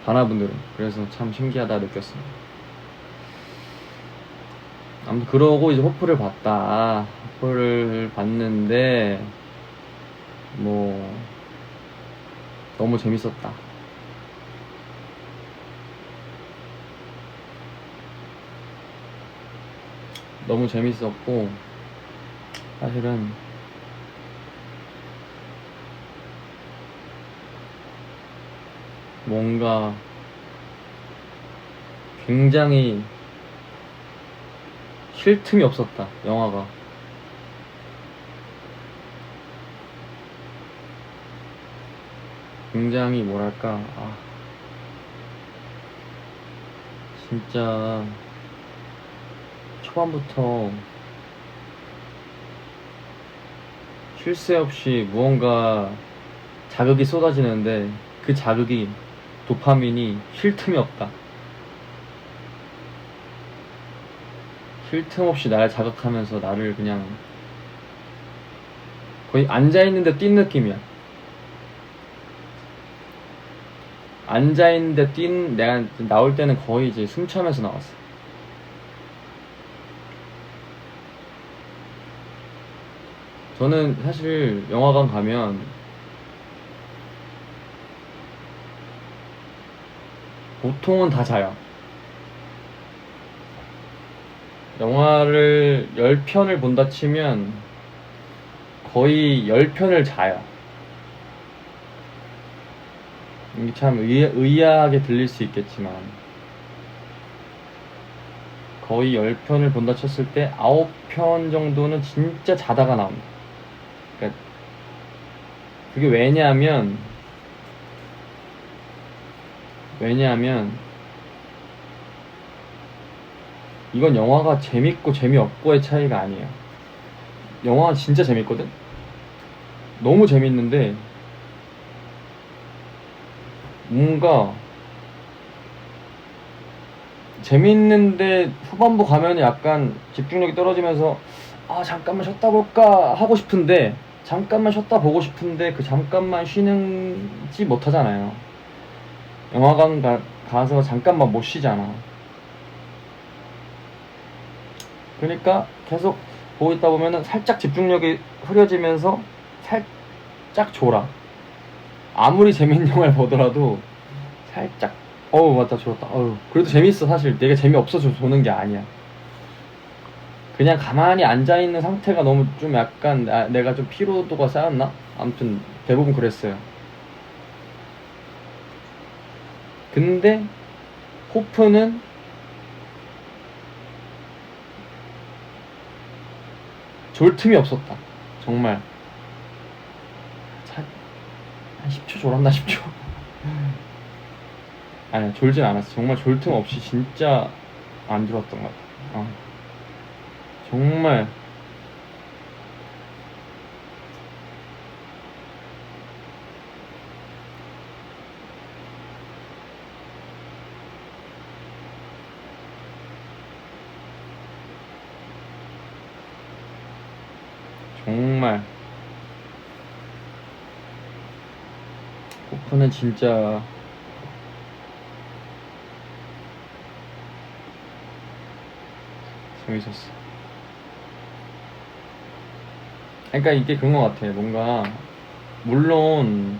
바나분들은. 그래서 참 신기하다 느꼈습니다. 아무튼 그러고 이제 호프를 봤다. 호프를 봤는데 뭐 너무 재밌었다. 너무 재밌었고 사실은 뭔가 굉장히 쉴 틈이 없었다. 영화가 굉장히 뭐랄까 진짜 초반부터 쉴 새 없이 무언가 자극이 쏟아지는데 그 자극이 도파민이 쉴 틈이 없다. 쉴 틈 없이 나를 자극하면서 나를 그냥 거의 앉아있는데 뛴 느낌이야. 앉아있는데 내가 나올 때는 거의 이제 숨 차면서 나왔어. 저는 사실 영화관 가면 보통은 다 자요. 영화를 10편을 본다 치면 거의 10편을 자요. 이게 참 의아하게 들릴 수 있겠지만 거의 10편을 본다 쳤을 때 9편 정도는 진짜 자다가 나옵니다. 그러니까 그게 왜냐하면 이건 영화가 재밌고 재미없고의 차이가 아니에요. 영화가 진짜 재밌거든? 너무 재밌는데 뭔가 재밌는데 후반부 가면 약간 집중력이 떨어지면서 잠깐만 쉬었다 볼까 하고 싶은데 잠깐만 쉬었다 보고 싶은데 그 잠깐만 쉬는지 못하잖아요. 영화관 가서 잠깐만 못 쉬잖아. 그러니까 계속 보고 있다 보면은 살짝 집중력이 흐려지면서 살짝 졸아. 아무리 재밌는 영화를 보더라도 살짝 맞다 졸았다. 그래도 재밌어. 사실 내가 재미없어서 보는 게 아니야. 그냥 가만히 앉아있는 상태가 너무 좀 약간 내가 좀 피로도가 쌓였나? 아무튼 대부분 그랬어요. 근데 호프는 졸 틈이 없었다. 정말 한 10초 졸았나 싶죠. 아니야, 졸진 않았어. 정말 졸 틈 없이 진짜 안 졸았던 것 같아. 정말 정말 호프는 진짜 재밌었어. 그러니까 이게 그런 것 같아. 뭔가 물론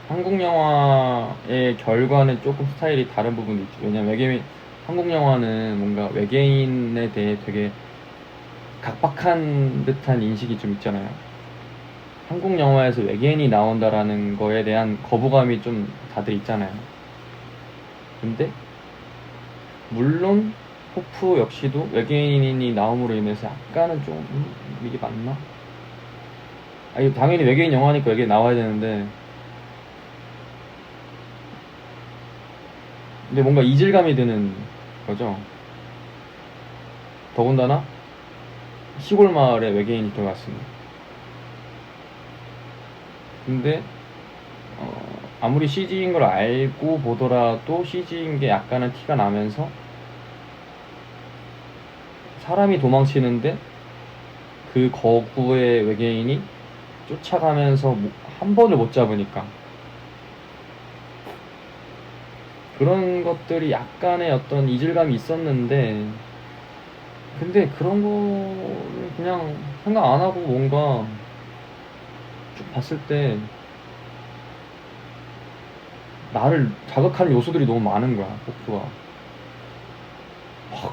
한국 영화의 결과는 조금 스타일이 다른 부분도 있죠. 왜냐면 한국 영화는 뭔가 외계인에 대해 되게 각박한 듯한 인식이 좀 있잖아요. 한국 영화에서 외계인이 나온다라는 거에 대한 거부감이 좀 다들 있잖아요. 근데 물론 호프 역시도 외계인이 나옴으로 인해서 약간은 좀 이게 맞나? 아니 당연히 외계인 영화니까 외계인 나와야 되는데 근데 뭔가 이질감이 드는 거죠. 더군다나 시골 마을에 외계인이 들어갔습니다. 근데 아무리 CG인 걸 알고 보더라도 CG인 게 약간은 티가 나면서 사람이 도망치는데 그 거구의 외계인이 쫓아가면서 한 번을 못 잡으니까 그런 것들이 약간의 어떤 이질감이 있었는데 근데 그런 거를 그냥 생각 안 하고 뭔가 쭉 봤을 때 나를 자극하는 요소들이 너무 많은 거야, 복수가.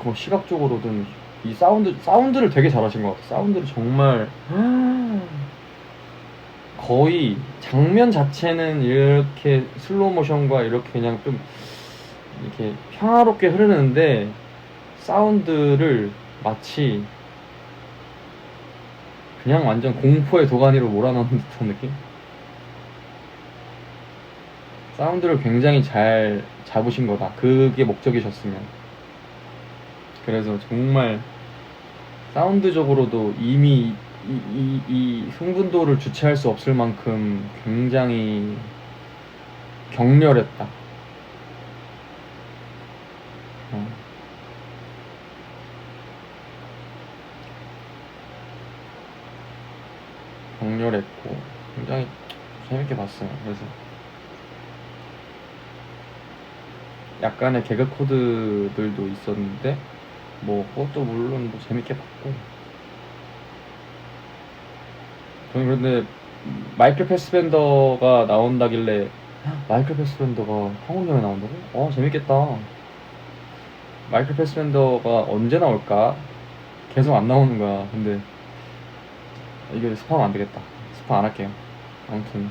뭐 시각적으로든 이 사운드를 되게 잘하신 것 같아. 사운드를 정말 거의 장면 자체는 이렇게 슬로우 모션과 이렇게 그냥 좀 이렇게 평화롭게 흐르는데 사운드를 마치 그냥 완전 공포의 도가니로 몰아넣는 듯한 느낌? 사운드를 굉장히 잘 잡으신 거다. 그게 목적이셨으면. 그래서 정말 사운드적으로도 이미 이 흥분도를 주체할 수 없을 만큼 굉장히 격렬했다. 어. 격렬했고 굉장히 재밌게 봤어요. 그래서 약간의 개그 코드들도 있었는데 뭐 그것도 물론 뭐 재밌게 봤고 저는 그런데 마이클 패스벤더가 나온다길래 마이클 패스벤더가 한국 영화에 나온다고? 재밌겠다. 마이클 패스벤더가 언제 나올까? 계속 안 나오는 거야. 근데 이게 스파하면 안 되겠다. 스파 안 할게요. 아무튼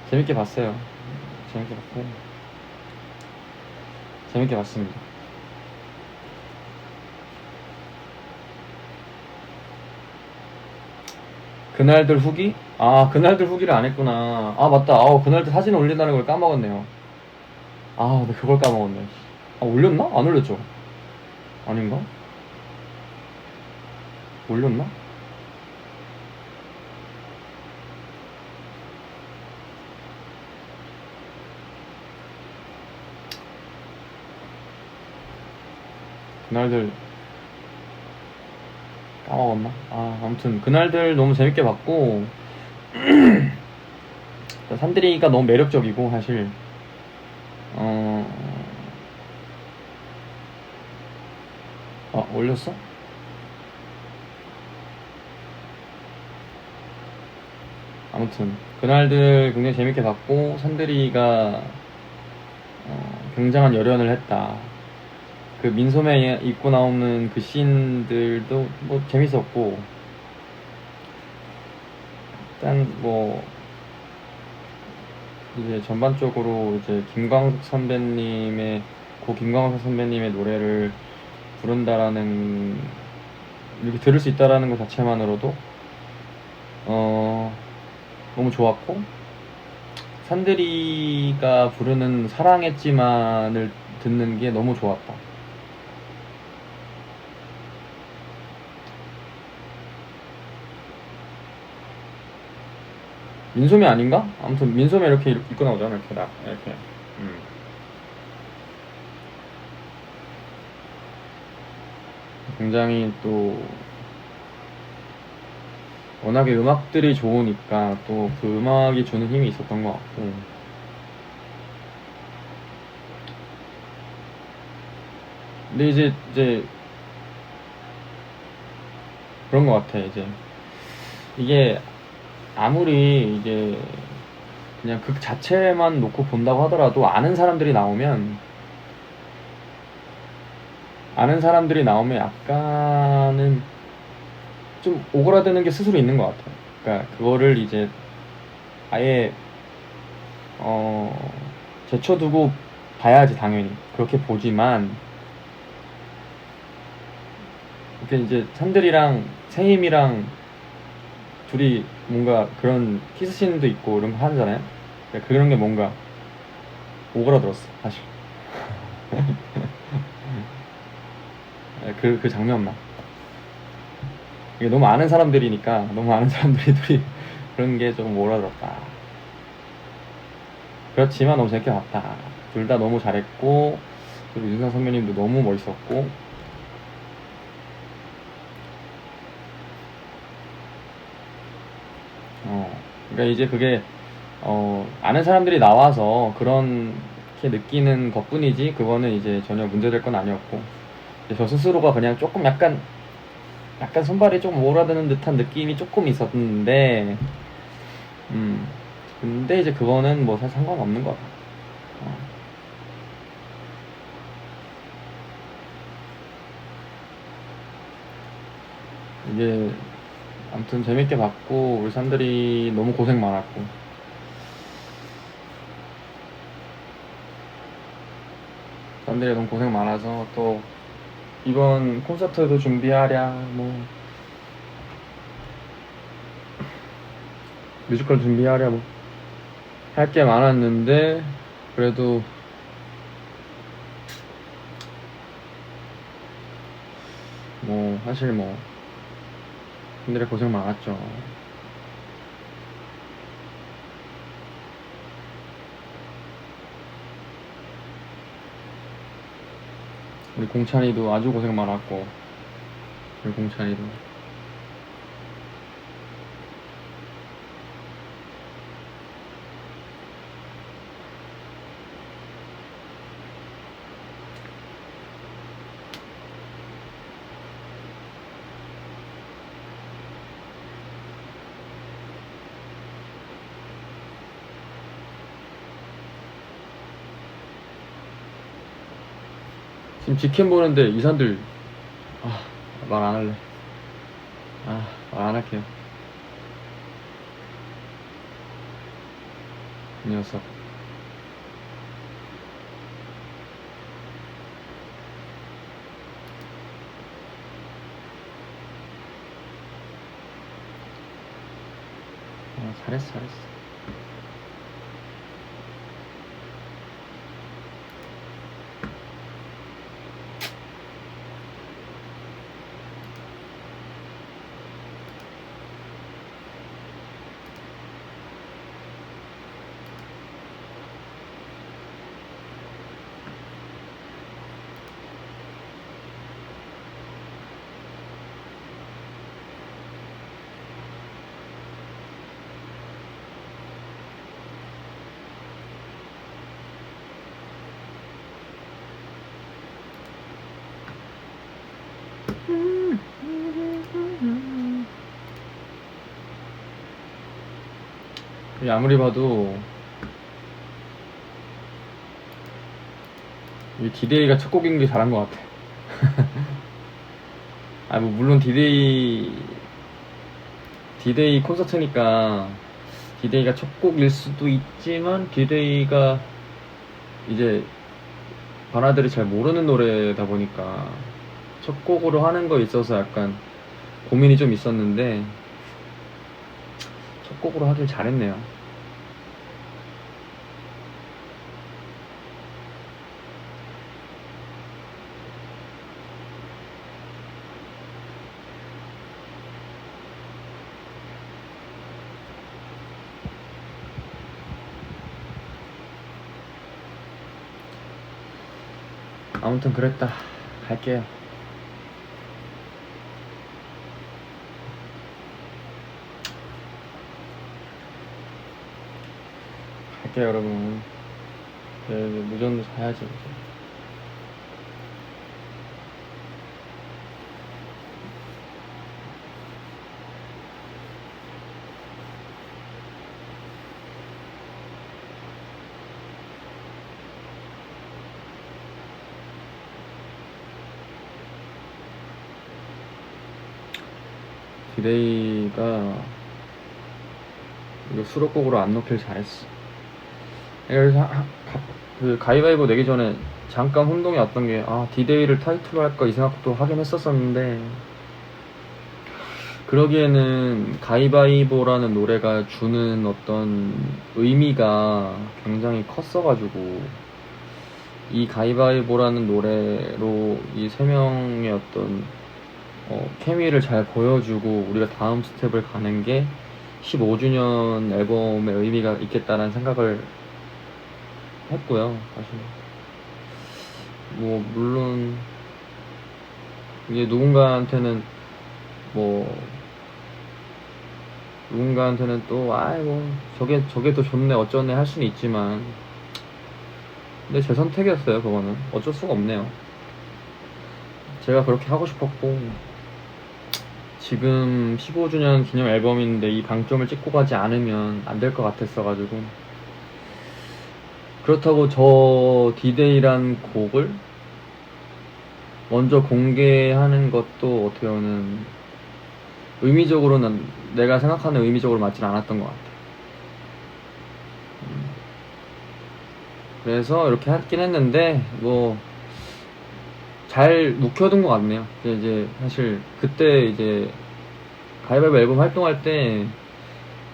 재밌게 봤어요. 재밌게 봤고 재밌게 봤습니다. 그날들 후기? 그날들 후기를 안 했구나. 맞다. 그날들 사진 올린다는 걸 까먹었네요. 나 그걸 까먹었네. 올렸나? 안 올렸죠? 아닌가? 올렸나? 그날들 까먹었나? 아무튼 그날들 너무 재밌게 봤고 산들이가 너무 매력적이고 사실 올렸어? 아무튼 그날들 굉장히 재밌게 봤고 산들이가 굉장한 열연을 했다. 그 민소매 입고 나오는 그 씬들도 뭐 재밌었고 일단 뭐 이제 전반적으로 이제 김광석 선배님의 노래를 부른다라는 이렇게 들을 수 있다라는 것 자체만으로도 너무 좋았고 산들이가 부르는 사랑했지만을 듣는 게 너무 좋았다. 민소매 아닌가? 아무튼 민소매 이렇게 입고 나오잖아. 이렇게 이렇게. 굉장히 또 워낙에 음악들이 좋으니까 또 그 음악이 주는 힘이 있었던 것 같고, 근데 이제 그런 것 같아. 이제 이게 아무리 이게 그냥 극 자체만 놓고 본다고 하더라도 아는 사람들이 나오면 약간은 좀 오그라드는 게 스스로 있는 것 같아요. 그러니까 그거를 이제 아예 제쳐두고 봐야지 당연히 그렇게 보지만, 이렇게 이제 산들이랑 세임이랑 둘이 뭔가 그런 키스씬도 있고 이런 거 하잖아요. 그러니까 그런 게 뭔가 오그라들었어 사실. 그 장면만. 이게 너무 아는 사람들이니까, 너무 아는 사람들이 둘이 그런 게 조금 오그라들었다. 그렇지만 너무 재밌게 봤다. 둘 다 너무 잘했고, 그리고 윤상 선배님도 너무 멋있었고, 그러니까 이제 그게 아는 사람들이 나와서 그렇게 느끼는 것뿐이지, 그거는 이제 전혀 문제될 건 아니었고, 저 스스로가 그냥 조금 약간 손발이 좀 오그라드는 듯한 느낌이 조금 있었는데, 근데 이제 그거는 뭐 사실 상관없는 것 같아. 이게 아무튼 재밌게 봤고, 우리 산들이 너무 고생 많았고, 산들이 너무 고생 많아서 또 이번 콘서트도 준비하랴, 뭐 뮤지컬 준비하랴, 뭐 할 게 많았는데, 그래도 뭐 사실 뭐 산들이 고생 많았죠. 우리 공찬이도 아주 고생 많았고, 우리 공찬이도 지금 직캠 보는데 이 산들, 말 안 할래. 말 안 할게요. 이 녀석. 잘했어. 아무리 봐도 이 디데이가 첫 곡인 게 잘한 것 같아. 뭐 물론 디데이 콘서트니까 디데이가 첫 곡일 수도 있지만, 디데이가 이제 바나들이 잘 모르는 노래다 보니까 첫 곡으로 하는 거에 있어서 약간 고민이 좀 있었는데, 첫 곡으로 하길 잘했네요. 아무튼 그랬다. 갈게요. 갈게요, 여러분. 네, 무전도 자야지, 이제. 디데이가 이거 수록곡으로 안 넣길 잘했어. 그래서 그 가위바위보 내기 전에 잠깐 혼동이 왔던 게, 아, 디데이를 타이틀로 할까 이 생각도 하긴 했었었는데, 그러기에는 가위바위보라는 노래가 주는 어떤 의미가 굉장히 컸어가지고, 이 가위바위보라는 노래로 이 세 명의 어떤 케미를 잘 보여주고 우리가 다음 스텝을 가는 게 15주년 앨범의 의미가 있겠다는 생각을 했고요. 사실 뭐 물론 이게 누군가한테는 또 아이고 저게 더 좋네 어쩌네 할 수는 있지만, 근데 제 선택이었어요. 그거는 어쩔 수가 없네요. 제가 그렇게 하고 싶었고, 지금 15주년 기념 앨범인데 이 방점을 찍고 가지 않으면 안 될 것 같았어가지고, 그렇다고 저 디데이란 곡을 먼저 공개하는 것도 어떻게 보면 의미적으로는 내가 생각하는 의미적으로 맞진 않았던 것 같아. 그래서 이렇게 하긴 했는데 뭐 잘 묵혀둔 것 같네요. 이제 사실 그때 이제 가위바위보 앨범 활동할 때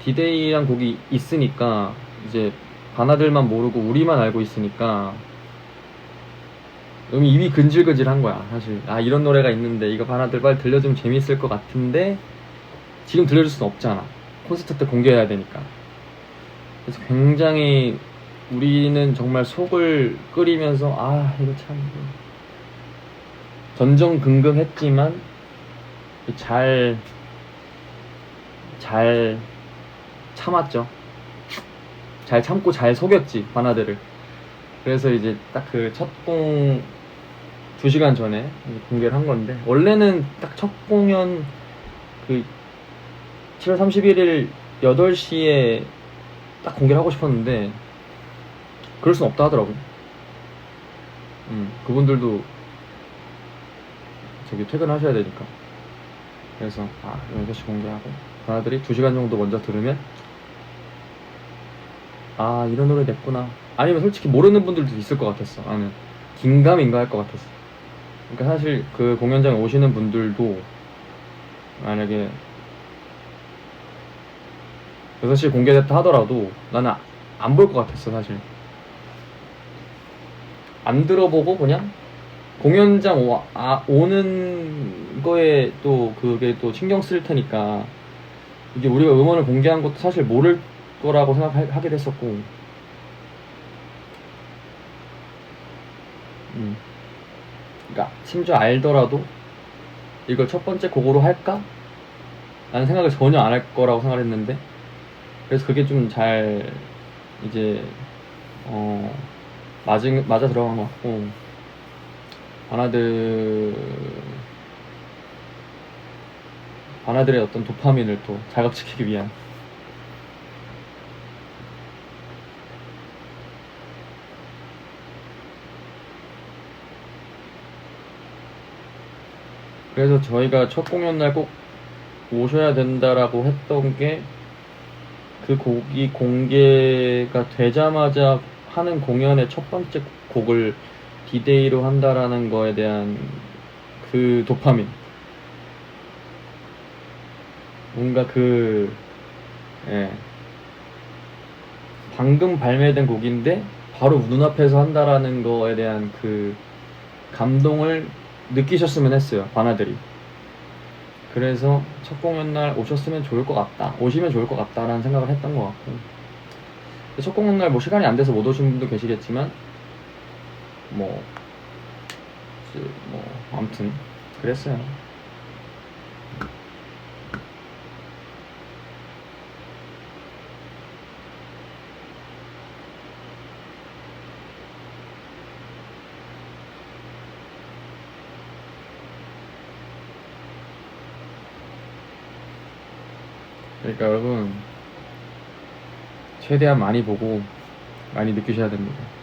디데이란 곡이 있으니까 이제 바나들만 모르고 우리만 알고 있으니까 너무 입이 근질근질한 거야. 사실 아, 이런 노래가 있는데 이거 바나들 빨리 들려주면 재밌을 것 같은데 지금 들려줄 수는 없잖아. 콘서트 때 공개해야 되니까. 그래서 굉장히 우리는 정말 속을 끓이면서 아, 이거 참 전전긍긍했지만 잘 참았죠. 잘 참고 잘 속였지, 바나들을. 그래서 이제 딱 그 첫 공 2시간 전에 공개를 한 건데, 원래는 딱 첫 공연 그 7월 31일 8시에 딱 공개를 하고 싶었는데 그럴 순 없다 하더라고. 그분들도 저기 퇴근하셔야 되니까. 그래서 8시 공개하고 바나들이 2시간 정도 먼저 들으면 아, 이런 노래 냈구나. 아니면 솔직히 모르는 분들도 있을 것 같았어. 나는 긴가민가 할 것 같았어. 그러니까 사실 그 공연장에 오시는 분들도 만약에 6시에 공개됐다 하더라도 나는 안 볼 것 같았어. 사실 안 들어보고 그냥 공연장 오는 거에 또 그게 또 신경 쓸 테니까, 이게 우리가 음원을 공개한 것도 사실 모를 거라고 생각하게 됐었고, 그러니까 심지어 알더라도 이걸 첫 번째 곡으로 할까? 라는 생각을 전혀 안 할 거라고 생각을 했는데, 그래서 그게 좀 잘 이제 맞아 들어간 것 같고, 바나들의 어떤 도파민을 또 자극시키기 위한. 그래서 저희가 첫 공연 날 꼭 오셔야 된다라고 했던 게, 그 곡이 공개가 되자마자 하는 공연의 첫 번째 곡을 디데이로 한다라는 거에 대한 그 도파민. 뭔가 방금 발매된 곡인데 바로 눈앞에서 한다라는 거에 대한 그 감동을 느끼셨으면 했어요, 바나들이. 그래서 첫 공연 날 오시면 좋을 것 같다라는 생각을 했던 것 같고, 첫 공연 날 뭐 시간이 안 돼서 못 오신 분도 계시겠지만, 뭐 이제 뭐 아무튼 그랬어요. 그러니까 여러분 최대한 많이 보고 많이 느끼셔야 됩니다.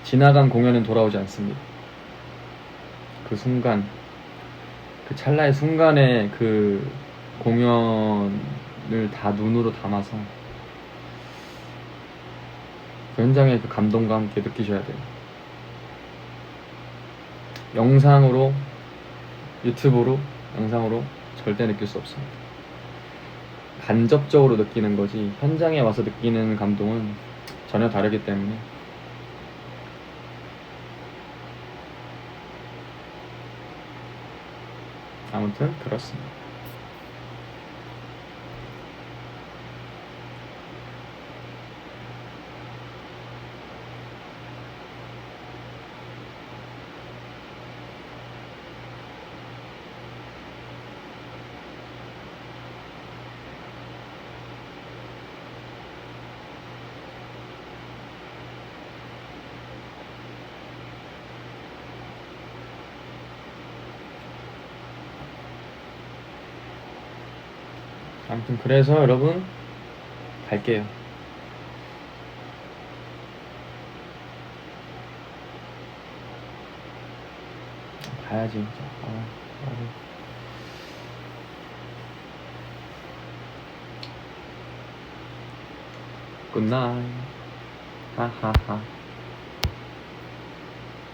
지나간 공연은 돌아오지 않습니다. 그 순간, 그 찰나의 순간에 그 공연을 다 눈으로 담아서 그 현장의 그 감동과 함께 느끼셔야 돼요. 영상으로, 유튜브로, 영상으로 절대 느낄 수 없습니다. 간접적으로 느끼는 거지 현장에 와서 느끼는 감동은 전혀 다르기 때문에 아무튼 그렇습니다. 아무튼 그래서 여러분 갈게요. 가야지 진짜. 굿나잇. 하하하.